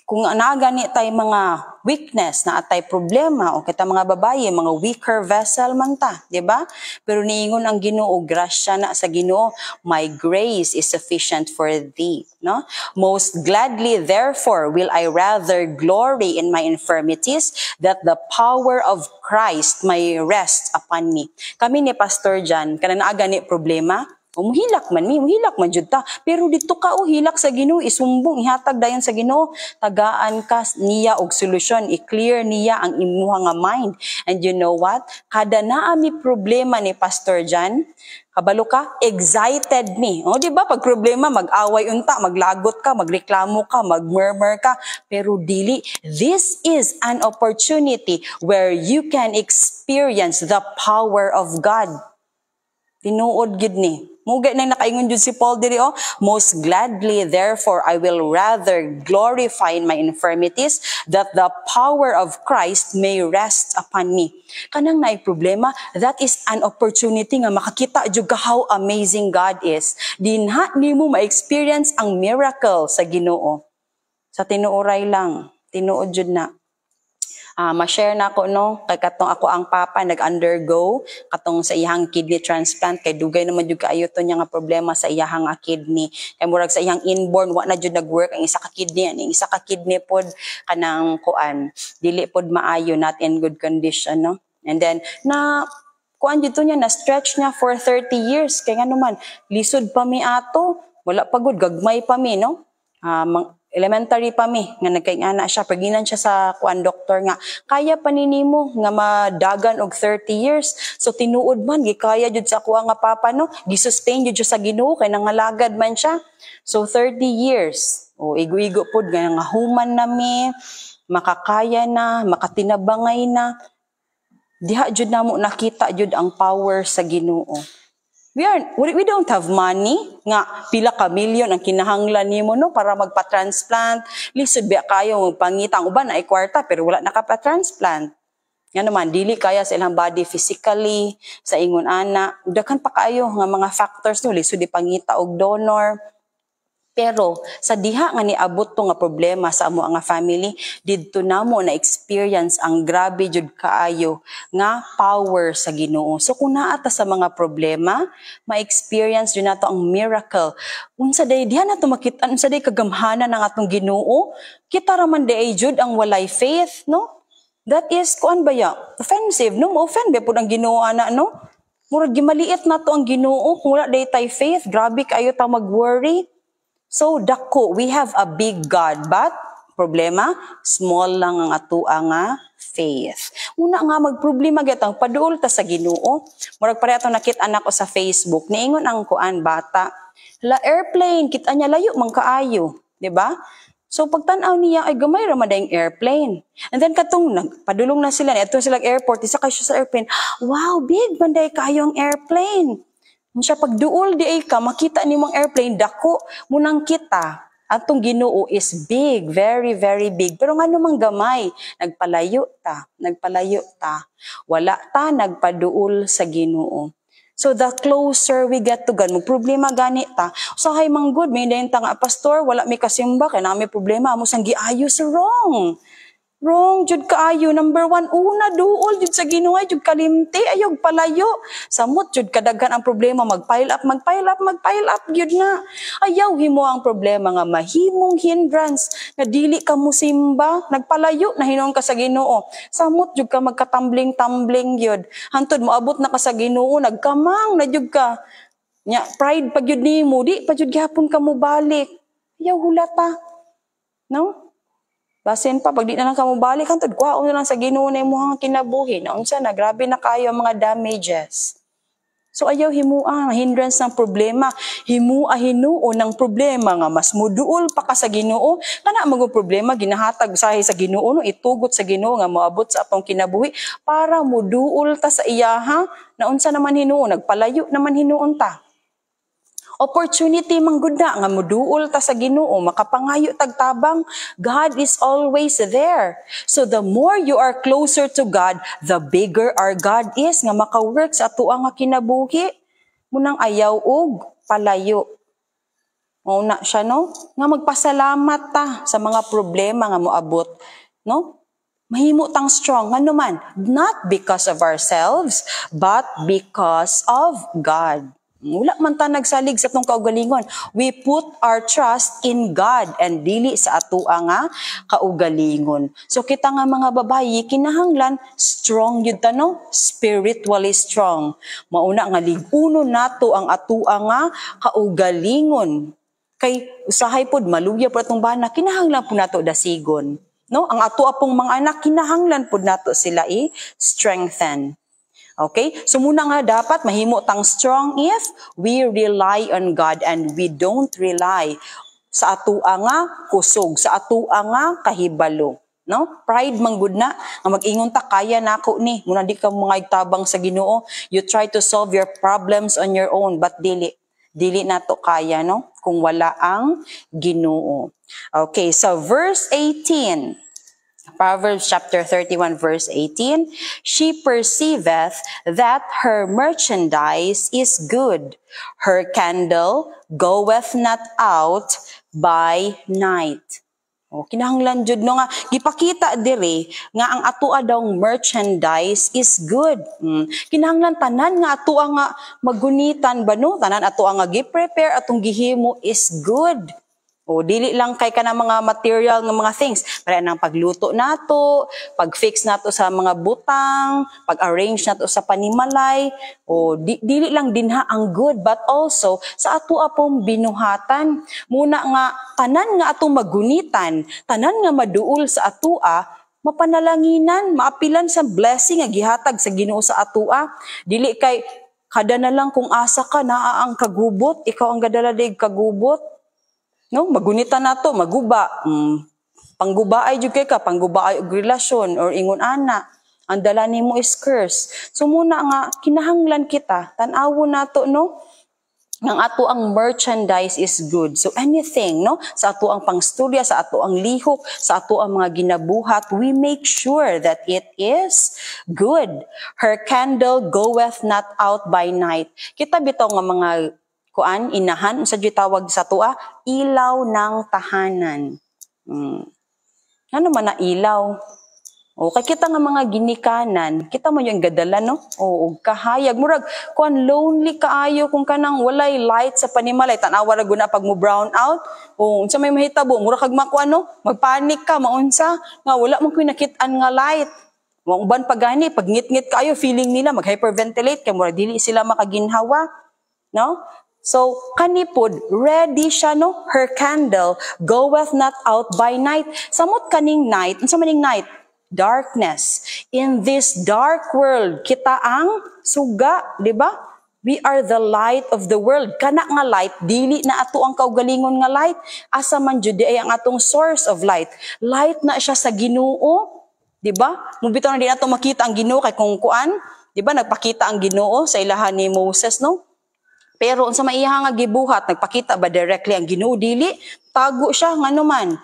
kung naagani tay mga weakness na atay problema o kita mga babaye, mga weaker vessel man ta, di ba? Pero niingon ang Ginoo, grasya na sa Ginoo, my grace is sufficient for thee, no? Most gladly therefore will I rather glory in my infirmities, that the power of Christ may rest upon me. Kami ni Pastor Jan, kanang naagani problema, muhilak man jud ta. Pero dito ka hilak sa Ginoo, isumbong, ihatag dayon sa Ginoo, tagaan ka niya og solusyon, i-clear niya ang imuha nga mind. And you know what? Kada naa mi problema ni Pastor Jan, kabalo ka, excited me. O di ba pag problema mag-away unta, maglagot ka, magreklamo ka, magmurmur ka, pero dili, this is an opportunity where you can experience the power of God. Tinuod gid ni. Muga na nakaingon jud si Paul diri, most gladly therefore I will rather glorify in my infirmities, that the power of Christ may rest upon me. Kanang naay problema, that is an opportunity nga makakita jud ka how amazing God is. Dinha nimo ma-experience ang miracle sa Ginoo. Sa tinuoray lang, tinuod jud na. Ma-share na ako, no, kay katong ako ang papa nag-undergo katong sa iyang kidney transplant, kay dugay naman jud kaayo to niya nga problema sa iyang kidney, kay murag sa iyang inborn wa na jud nag-work ang isa ka kidney, ang isa ka kidney pod kanang kuan dili pod maayo, not in good condition, no. And then na kuan dito niya na stretch niya for 30 years, kay ngano man lisod pa mi ato, wala pagod gagmay pa mi, no. Elementary pa mi nga nagkaingana siya, paginan siya sa kuan doktor nga kaya pa ninimo nga madagan og 30 years. So tinuod man gikaya jud sa kuha nga papa, no, gi-sustain jud siya sa Ginoo kay nangalagad man siya. So 30 years. Igo-igo pod nga human na mi, makakaya na, makatinabangay na. Diha jud namo nakita jud ang power sa Ginoo. We don't have money nga pila ka milyon ang kinahanglan nimo, no, para magpa-transplant. Lisod ba kayo magpangitang uban na kwarta pero wala nakapa-transplant. Nga naman dili kaya sa ilang body physically, sa ingon ana, daghan pa kayo nga mga factors, no, lisod di pangita og donor. Pero sa diha nga niabot to nga problema sa amo nga family, didto namo na experience ang grabe jud kaayo nga power sa Ginoo. So kung naa ta sa mga problema, ma-experience jud nato ang miracle. Unsa day diha nato makita, unsa day kagamhanan ng atong Ginoo, kita ra man day jud ang walay faith, no? That is kuan ba ya? Offensive, no? Mo-offend ba pud ang Ginoo ana, no? Murag gimaliit nato ang Ginoo kung wala day tay faith, grabe kayo ta mag-worry. So, dako, we have a big God, but problema, small lang ang atua nga faith. Una nga magproblema gyud paduol ta sa Ginoo. Murag pare ato nakit anak ko sa Facebook, niingon ang kuan bata, la airplane, kita niya layo man kaayo, di ba? So pagtan-aw niya ay gamay ra man dayong airplane. And then katong nagpadulong na sila, ato sila airport, isa kayo sa airplane. Wow, big banday kayo ang airplane. Siya pagduol di ay ka, makita ni mong airplane, dako, munang kita. Atong Ginoo is big, very, very big. Pero nga namang gamay, nagpalayo ta. Wala ta nagpaduol sa Ginoo. So the closer we get to God, problema gani ta. Usahay manggod, may dayon ta nga, pastor, wala may kasimba, kaya na may problema, amo sang giayos wrong. Wrong, jud kaayo. Number 1, una, duol, jud sa Ginoo, jud kalimti, ayog palayo. Samot, jud kadaghan ang problema, mag-pile up, jud nga. Ayaw, himo ang problema nga, mahimong hindrance, na dili ka musimba, nagpalayo, na hinon ka sa Ginoo. Samot, jud ka magkatambling-tambling, jud. Hantod, moabot na ka sa Ginoo, nagkamang, na jud ka. Nya, pride pag jud nimo, di, pa jud gihapon ka mo balik. Ayaw, hulata. No? Basin pa, pag di na lang ka mo balik, hantod, kuhaon na lang sa Ginoo na imong kinabuhi. Naunsa na, grabe na kayo ang mga damages. So ayaw himua, hindrance ng problema. Himua hinuo ng problema nga mas muduol pa ka sa Ginoo. Kana mga problema, ginahatag sa Ginoo, no? Itugot sa Ginoo nga moabot sa atong kinabuhi para muduol ta sa iyaha. Naunsa naman hinuo, nagpalayo naman hinuon ta. Opportunity mangguna nga moduol ta sa Ginoo, makapangayo tagtabang. God is always there. So the more you are closer to God, the bigger our God is nga maka-work sa atuang nga kinabuhi. Munang ayaw og palayo. Una siya, no? Nga magpasalamat ta sa mga problema nga moabot, no? Mahimo tang strong ano man, not because of ourselves, but because of God. Wala man ta nagsalig sa itong kaugalingon. We put our trust in God and dili sa atua nga kaugalingon. So kita nga mga babayi, kinahanglan strong yun ta, no? Spiritually strong. Mauna nga liguno nato ang atua nga kaugalingon. Kay usahay pod maluya po itong bana, kinahanglan po nato dasigon. No? Ang atua pong mga anak, kinahanglan po nato sila i-strengthen. Okay? So muna nga dapat mahimo tang strong if we rely on God and we don't rely sa atua nga kusog, sa atua nga kahibalo. No? Pride manggud na nga mag-ingon ta kaya nako ni, muna di ka mga igtabang sa Ginoo. You try to solve your problems on your own but dili nato kaya, no? Kung wala ang Ginoo. Okay, so verse 18. Proverbs chapter 31 verse 18, she perceiveth that her merchandise is good. Her candle goeth not out by night. O, kinahanglan jud no nga gipakita diri nga ang atoa daw merchandise is good. Kinahanglan tanan nga atoa nga magunitan ba no? Tanan atoa nga gi-prepare atong gihimo is good. O dili lang kay kana mga material nga mga things, para nang pagluto nato, pag-fix nato sa mga butang, pag-arrange nato sa panimalay, o dili lang dinha ang good but also sa ato apong binuhatan. Muna nga tanan nga atong magunitan, tanan nga maduol sa atoa, mapanalanginan, maapilan sa blessing nga gihatag sa Ginoo sa atoa. Dili kay kada na lang kung asa ka naa ang kagubot, ikaw ang gadaladig kagubot. No, magunita nato, maguba. Panggubaay jud kay ka, panggubaay og relasyon or ingon ana. Ang dala nimo is curse. So muna nga kinahanglan kita tan-awo nato no ng ato ang merchandise is good. So anything no sa ato ang pangstorya, sa ato ang lihok, sa ato ang mga ginabuhat, we make sure that it is good. Her candle goeth not out by night. Kita bitaw nga mga kuan inahan sa gitawag sa tua ilaw ng tahanan. Ano man na ilaw? O kay kita nga mga ginikanan, kita mo yung gadala no? O kahayag murag kuan lonely kaayo kung kanang walay light sa panimalay tan-awa ra guna pag mo brown out. O unsa may mahitabo murag kag makuan no? Magpanik ka maunsa nga wala man koy nakit-an nga light. Wa uban pagani pag ngit-ngit kaayo feeling nila mag-hyperventilate kay murag dili sila makaginhawa, no? So, kanipod, ready siya, no? Her candle goeth not out by night. Samot kaning night, unsa maning night? Darkness. In this dark world, kita ang suga, di ba? We are the light of the world. Kana nga light, dili na ato ang kaugalingon nga light. Asa man jud ay ang atong source of light. Light na siya sa Ginoo, di ba? Mubitaw na din ato makita ang Ginoo kay kung kuan, di ba? Nagpakita ang Ginoo sa ilahan ni Moses, no? Pero unsa maiha nga gibuhat, nagpakita ba directly ang Ginoo dili? tago siya ngano man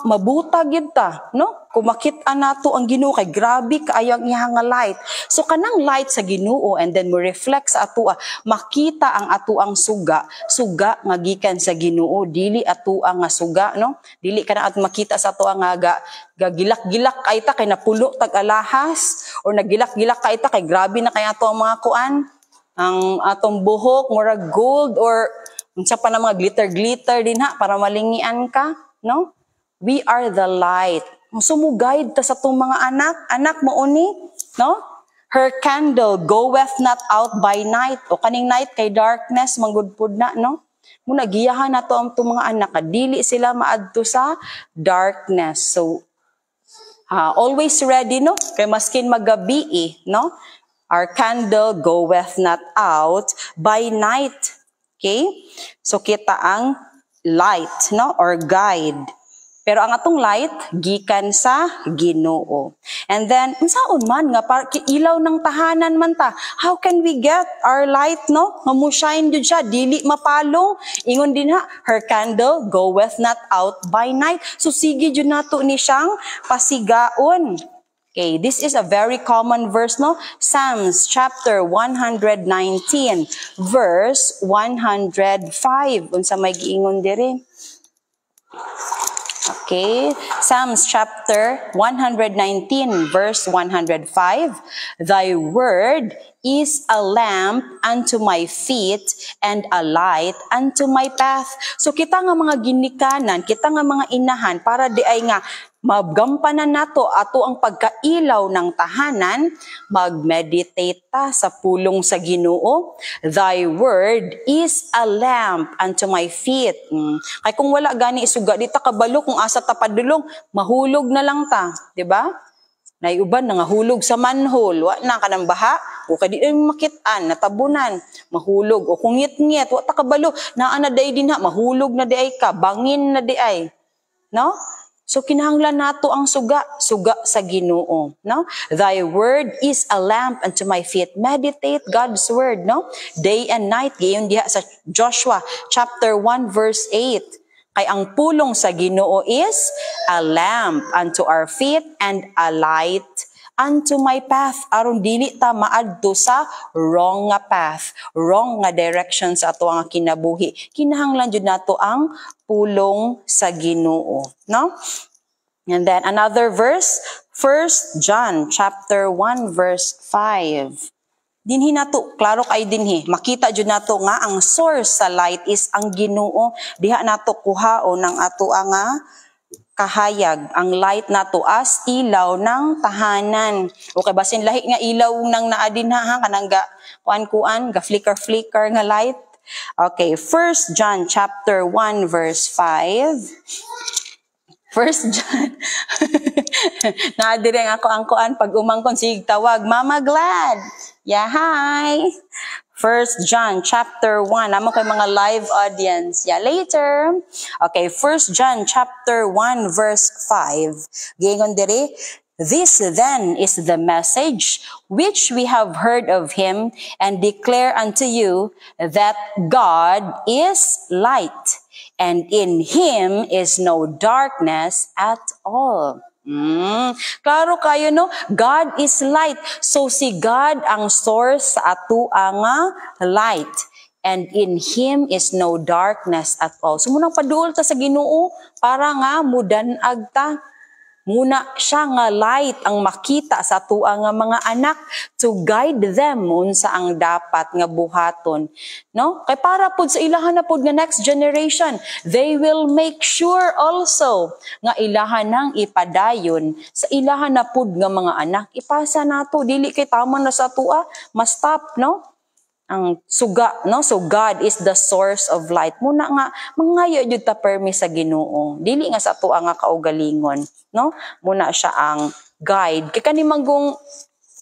mabutag yun ta, no? Kumakita nato ang Ginoo kay grabe kaayo ang iyang nga light. So kanang light sa Ginoo and then mo reflect sa atua, makita ang atuang suga nga gikan sa Ginoo, dili atuang nga suga, no? Dili kana at makita sa atua nga gagilak-gilak kay ta kay napulo tag alahas or nagilak-gilak kay ta kay grabe na kay ato ang mga kuan, ang atong buhok murag gold or unsa pa na mga glitter din ha para malingian ka, no? We are the light. Sumugayad ta sa itong mga anak mo uni, no? Her candle goeth not out by night. O kaning night kay darkness, manggudpud na, no? Muna giyahan na to ang itong mga anak, dili sila maadto sa darkness. So, always ready, no? Kay maskin magabi, no? Our candle goeth not out by night. Okay? So, kita ang light, no? Or guide. Pero ang atong light gikan sa Ginoo. And then unsaon man nga ilaw ng tahanan man ta. How can we get our light, no? Nga mo shine jud siya dili mapalong. Ingon din ha, her candle goeth not out by night. So sige jud nato ni siyang pasigaon. Okay, this is a very common verse, no? Psalms chapter 119 verse 105. Unsa may giingon diri? Okay, Psalms chapter 119 verse 105. Thy word is a lamp unto my feet and a light unto my path. So kita nga mga ginikanan, kita nga mga inahan para di ay nga magampanan nato ato ang pagkailaw ng tahanan, mag-meditate ta sa pulong sa Ginoo. Thy word is a lamp unto my feet. Kay kung wala gani suga di ta kabalo kung asa ta padulong, mahulog na lang ta, di ba? Naiuban nangahulog sa manhole, wa na kanang baha, o kadi makitaan, natabunan, mahulog, o kung ngit-ngit, wa ta kabalo, naa na day din ha, mahulog na di ay ka, bangin na di ay. No? So kinahanglan nato ang suga sa Ginoo, no? Thy word is a lamp unto my feet. Meditate God's word, no? Day and night, gayon diha sa Joshua chapter 1 verse 8. Kay ang pulong sa Ginoo is a lamp unto our feet and a light unto my path. Aron dili ta maadto sa wrong nga path, wrong nga direction sa ato nga kinabuhi. Kinahanglan jud nato ang pulong sa Ginoo, no? And then another verse, 1 John chapter 1 verse 5. Dinhi nato klaro kay dinhi, makita jud nato nga ang source sa light is ang Ginoo. Diha nato kuhaon ang ato nga kahayag, ang light nato as ilaw ng tahanan. Okay, basin lahi nga ilaw nang naadin ha, kanang kuan ga flicker nga light. Okay, 1 John chapter 1 verse 5. 1 John. Naadire nga ako ang kuan pag umangkon sig tawag, Mama Glad. Yeah, hi. 1 John chapter 1. Amo kay mga live audience. Yeah, later. Okay, 1 John chapter 1 verse 5. Gingon diri, this then is the message which we have heard of him and declare unto you, that God is light, and in him is no darkness at all. Klaro kayo, no? God is light. So si God ang source sa ato nga light. And in him is no darkness at all. So munang paduol ta sa Ginoo para nga mudanag ta. Muna siya nga light ang makita sa ato nga mga anak to guide them unsa ang dapat nga buhaton, no? Kay para pud sa ilahan na pud nga next generation, they will make sure also nga ilahan nang ipadayon sa ilahan na pud nga mga anak. Ipasa nato dili kay tama na sa atua, mas stop, no? Ang suga, no? So God is the source of light. Muna nga mangayo jud ta permi sa Ginoo. Dili nga sa ato nga kaugalingon, no? Muna siya ang guide. Kay kani manggong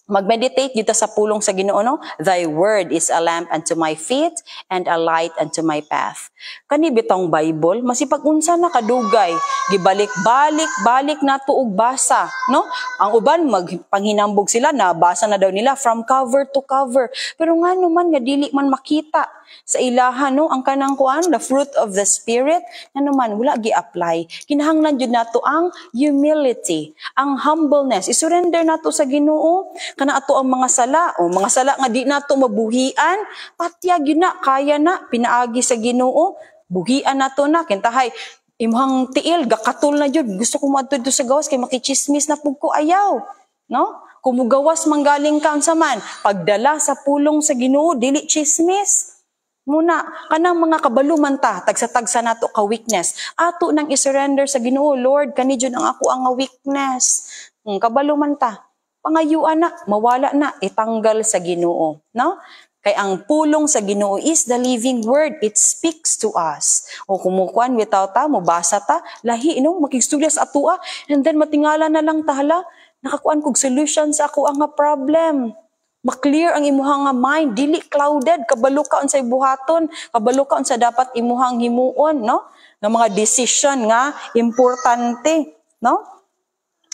Mag-meditate dito sa pulong sa Ginoo, no? Thy word is a lamp unto my feet and a light unto my path. Kani bitong Bible, masipag-unsa na kadugay, gibalik-balik nato og basa, no? Ang uban magpanghinambog sila na basa na daw nila from cover to cover. Pero ngano man nga dili man makita sa ilahan, no, ang kanang kuan, the fruit of the spirit, ngano man wala gi-apply. Kinahanglan jud nato ang humility, ang humbleness, isurrender nato sa Ginoo kana ato ang mga sala nga di nato mabuhian, patyag yun na, kaya na, pinaagi sa Ginoo, buhian nato na, kintahay, imong tiil, gakatul na jud, gusto ko madto sa gawas, kay makichismis na pug ko ayaw, no? Kumugawas manggaling ka unsa man, pagdala sa pulong sa Ginoo, dili chismis. Muna, kanang mga kabaluman ta, tagsa-tagsa nato ka weakness, ato nang isurrender sa Ginoo, Lord, kani jud ang ako ang weakness. Kabaluman ta, pangayuan na, mawala na, itanggal sa Ginoo, no? Kay ang pulong sa Ginoo is the living word, it speaks to us. O kumukuan without ta, mubasa ta, lahi, no? Makigstudya sa atua, and then matingala na lang tahala, nakakuan kog solution sa ako ang problem. Maklear ang imuhang mind, dili clouded, kabalo ka unsay buhaton, kabalo ka unsa dapat imuhang himuon, no? Nga mga decision nga importante, no?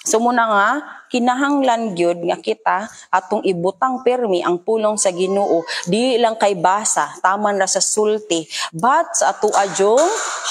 So muna nga, kinahanglan gyud nga kita atong ibutang permi ang pulong sa Ginoo, di lang kay basa, taman ra sa sulti, but sa ato adyong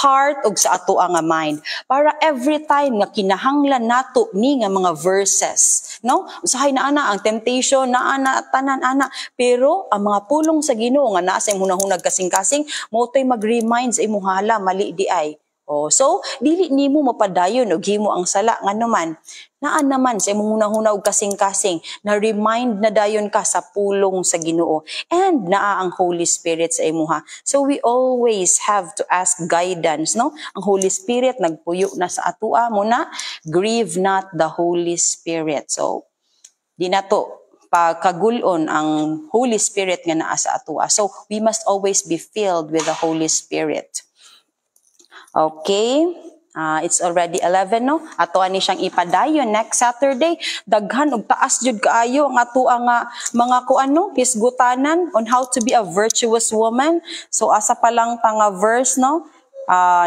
heart ug sa ato nga mind. Para every time nga kinahanglan nato ni nga mga verses, no? Usahay na ana ang temptation, na ana tanan ana, pero ang mga pulong sa Ginoo nga naa sa imong hunahunag kasing-kasing, mo toy mag-remind sa imong hala mali di ay. Oh, so dili nimo mapadayon og himo ang sala nganuman. Naa naman sa imong hunahuna og kasing-kasing na remind na dayon ka sa pulong sa Ginoo and naa ang Holy Spirit sa imuha. So we always have to ask guidance, no? Ang Holy Spirit nagpuyo na sa atua mo na, grieve not the Holy Spirit. So di nato pagkagulon ang Holy Spirit nga naa sa atua. So we must always be filled with the Holy Spirit. Okay, it's already 11, no? Ato ani siyang ipadayon next Saturday. Daghan og taas jud kaayo ang ato nga mga kuano, hisgutanan on how to be a virtuous woman. So asa pa lang ta nga verse, no?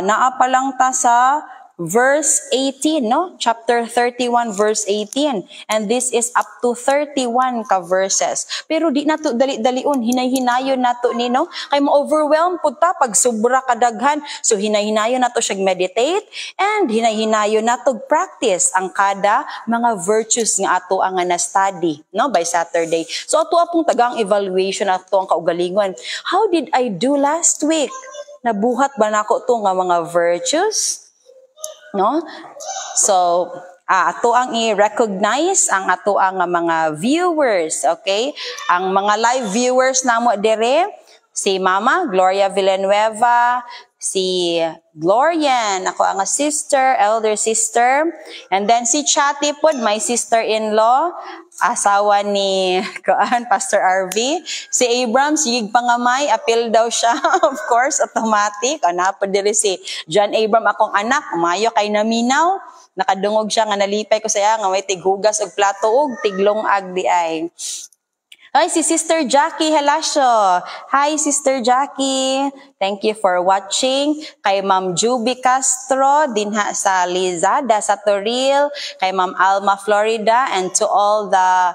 Naa pa lang ta sa verse 18, no? Chapter 31, verse 18. And this is up to 31 ka verses. Pero di nato dali-dalion, hinay-hinayon nato ni, no? Kay ma-overwhelm pud ta pag sobra kadaghan. So hinay-hinayon nato siya meditate and hinay-hinayon nato practice ang kada mga virtues nga ato ang na-study, no? By Saturday. So ato apong tagang evaluation ato ang kaugalingon. How did I do last week? Nabuhat ba nako to nga mga virtues? No? So, ato ang i-recognize ang ato ang mga viewers, okay? Ang mga live viewers namo dire, si Mama Gloria Villanueva, si Glorian, ako ang sister, elder sister, and then si Chatty pod, my sister-in-law, asawa ni Pastor RV. Si Abram, sigig pangamay, appeal daw siya, of course, automatic. Anapa diri si John Abram, akong anak, umayo kay naminaw. Nakadungog siya nga nalipay ko saya nga may tighugas og plato og tiglong agdi ay. Hi, si Sister Jackie Helasio. Hi, Sister Jackie. Thank you for watching. Kay Ma'am Juby Castro, dinha sa Lizada, sa Toril. Kay Ma'am Alma Florida, and to all the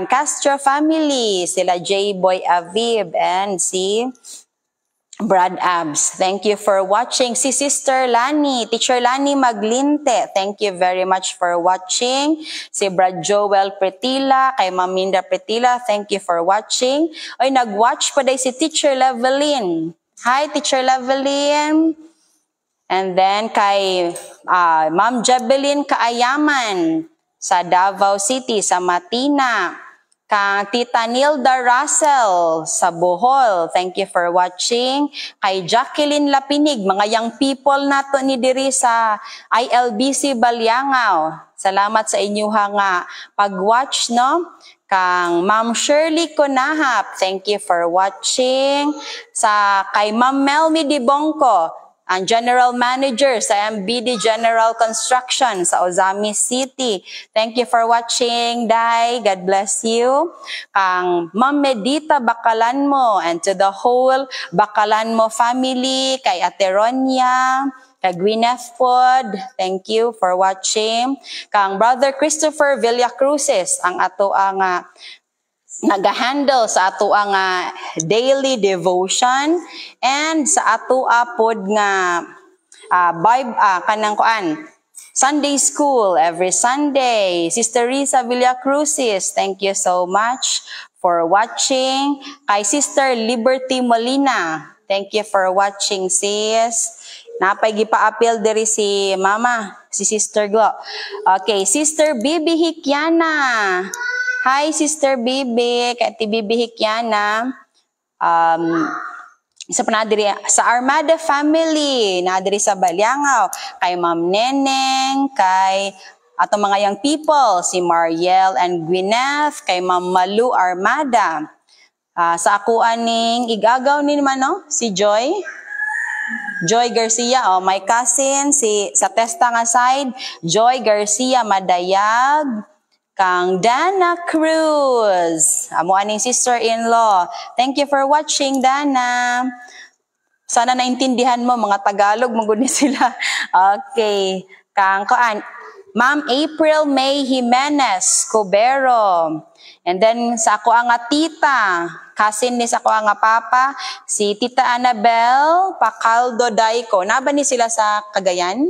Castro family. Sila J-Boy Aviv and si Brad Abs. Thank you for watching. Si Sister Lani, Teacher Lani Maglinte, thank you very much for watching. Si Brad Joel Pretila, kay Maminda Pretila, thank you for watching. Oy, nag-watch pa day si Teacher Levelyn. Hi, Teacher Levelyn. And then kay Ma'am Jebelyn Kaayaman sa Davao City, sa Matina. Kang Tita Nilda Russell sa Bohol, thank you for watching. Kay Jacqueline Lapinig, mga young people nato ni diri sa ILBC Balyangaw. Salamat sa inyo nga pag-watch, no? Kang Ma'am Shirley Conahap, thank you for watching. Sa kay Ma'am Melmy Dibongko, ang General Manager sa MBD General Construction sa Ozami City. Thank you for watching, Day. God bless you. Kang Ma'am Medita Bakalanmo and to the whole Bakalanmo family, kay Ate Ronya, kay Gwyneth Pod, thank you for watching. Kang Brother Christopher Villacruces, ang ato ang nag-handle sa ato ang daily devotion and sa ato pod nga kanang kuan Sunday school every Sunday. Sister Risa Villacruces, thank you so much for watching. Kay Sister Liberty Molina, thank you for watching, sis. Napay gipa-appeal diri si Mama, si Sister Glo. Okay, Sister Bibi Hikiana. Hi, Sister Bibi, kay Ate Bibi Hikiana. Isa pa na diri sa Armada family, na diri sa Balyangaw, kay Ma'am Neneng, kay atong mga young people, si Mariel and Gwyneth, kay Ma'am Malu Armada. Sa ako aning igagaw ni naman, no? Si Joy Garcia, my cousin, sa Testa nga side, Joy Garcia Madayag, kang Dana Cruz, amo aning sister-in-law. Thank you for watching, Dana. Sana naintindihan mo, mga Tagalog, magud ni sila. Okay. Kang kuan, Ma'am April May Jimenez Cubero. And then sa ako ang tita, cousin ni sa ako ang papa, si Tita Annabel Pacaldo Daico. Naba ni sila sa Cagayan?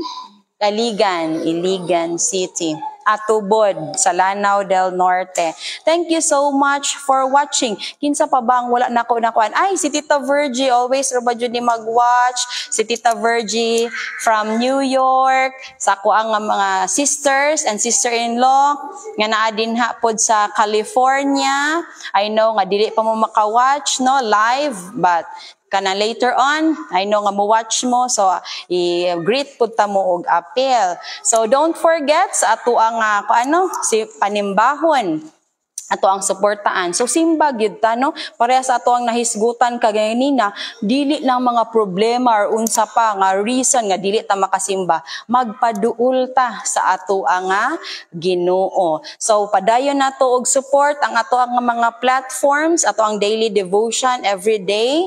Iligan City. Atubod sa Lanao del Norte. Thank you so much for watching. Kinsa pa bang wala nako nakuan? Ay, si Tita Virgie, always ra ba jud ni mag-watch? Si Tita Virgie from New York. Sa ko ang mga sisters and sister-in-law nga naa dinha pod sa California. I know nga dili pa mo maka-watch no live, but kana later on, I know nga mo watch mo, so i-greet pud ta mo og appeal. So don't forget sa ato ang si panimbahon, ato ang suportaan. So simba gyud ta no, pareha sa ato ang nahisgutan kaganina, dili lang mga problema or unsa pa nga reason nga dili ta makasimba, magpaduol ta sa ato ang Ginoo. So padayon nato og support ang ato ang mga platforms, ato ang daily devotion every day.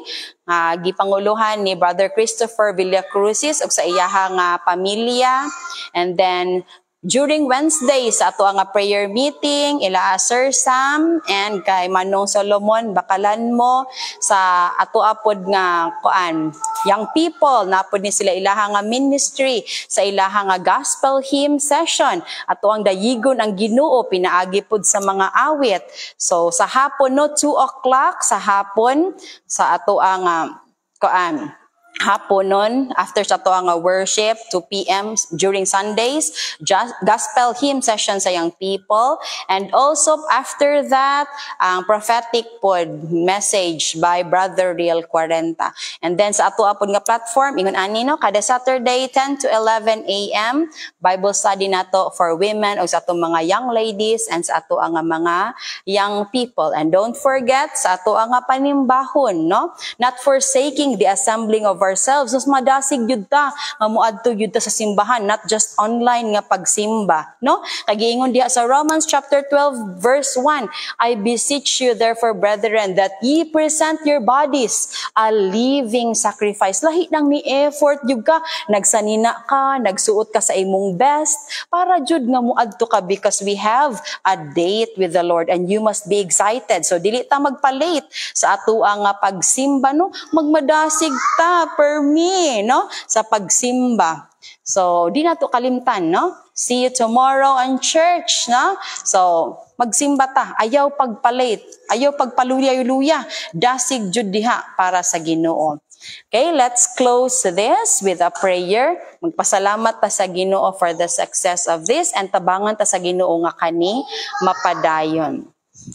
Gipanguluhan ni Brother Christopher Villacruces ug sa iyahang pamilya. And then during Wednesday sa ato ang prayer meeting, ila Sir Sam and kay Manong Solomon Bakalanmo sa ato apod nga kuan young people, napod ni sila ilahang ministry sa ilahang gospel hymn session. Ato ang dayigon ang Ginoo pinaagi pod sa mga awit. So sa hapon no 2 o'clock sa hapon sa ato ang kuan haponon after sa to ang worship 2 p.m. during Sundays, gospel hymn session sa young people, and also after that ang prophetic pod message by Brother Real 40. And then sa ato apod nga platform ingon ani no kada Saturday 10 to 11 a.m. Bible study nato for women o sa ato mga young ladies and sa ato ang mga young people. And don't forget sa ato ang panimbahon no, not forsaking the assembling of ourselves. Mas madasig yun ta, nga muadto yun ta sa simbahan, not just online nga pagsimba, no? Kagiingon diha sa Romans chapter 12 verse 1, I beseech you therefore brethren that ye present your bodies a living sacrifice. Lahi nang ni effort yun ka, nagsanina ka, nagsuot ka sa imong best, para jud nga muadto ka because we have a date with the Lord and you must be excited. So dili ta magpa-late sa ato ang pagsimba, no? Magmadasig ta per me, no? Sa pagsimba. So, di na to kalimtan, no? See you tomorrow in church, no? So, magsimba ta. Ayaw pagpalit. Ayaw pagpaluya-luya. Dasig jud diha para sa Ginoo. Okay, let's close this with a prayer. Magpasalamat ta sa Ginoo for the success of this and tabangan ta sa Ginoo nga kani mapadayon.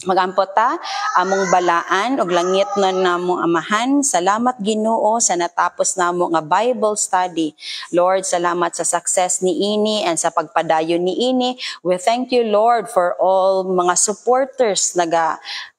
Magampot ta among balaan og langit na namong amahan. Salamat Ginoo sa natapos namo nga Bible study. Lord, salamat sa success ni ini and sa pagpadayon ni ini. We thank you Lord for all mga supporters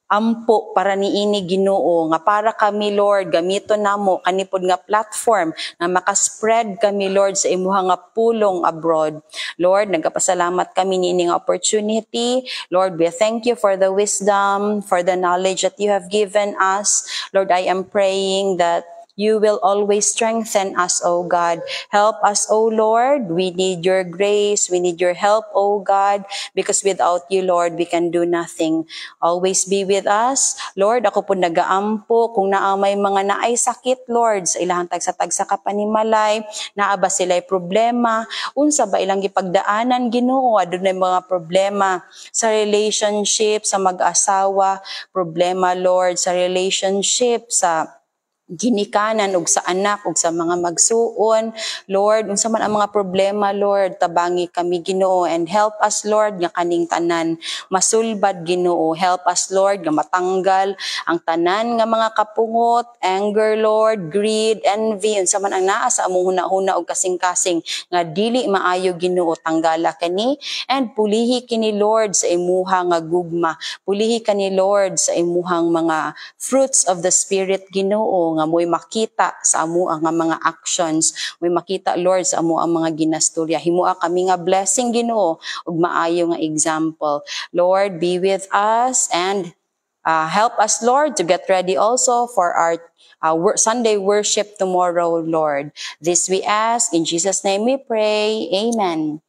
ampo para niini Ginoo nga para kami Lord gamito namo kanipod nga platform nga makaspread kami Lord sa imuha nga pulong abroad. Lord, nagapasalamat kami niini nga opportunity. Lord, we thank you for the wisdom, for the knowledge that you have given us. Lord, I am praying that you will always strengthen us, O God. Help us, O Lord. We need your grace. We need your help, O God, because without you, Lord, we can do nothing. Always be with us. Lord, ako po nagaampo kung naamay mga naay sakit, Lord, sa ilang tagsa-tagsa ka panimalay, naaba sila'y problema, unsa ba ilang gipagdaanan, Ginoo, adunay mga problema sa relationship, sa mag-asawa, problema, Lord, sa relationship, sa ginikanan ug sa anak ug sa mga magsuon. Lord, unsa man ang mga problema, Lord, tabangi kami Ginoo, and help us Lord nga kaning tanan masulbad Ginoo. Help us Lord nga matanggal ang tanan nga mga kapungot, anger Lord, greed, envy, unsa man ang naa sa among hunahuna ug kasing-kasing nga dili maayo Ginoo, tanggala kani and pulihi kini Lord sa imuha nga gugma. Pulihi kani Lord sa imuhang mga fruits of the Spirit Ginoo nga mo'y makita sa amo ang mga actions, mo'y makita Lord sa amo ang mga ginasturya. Himua kami nga blessing Ginoo ug maayo nga example. Lord, be with us and help us Lord to get ready also for our Sunday worship tomorrow, Lord. This we ask in Jesus' name we pray. Amen.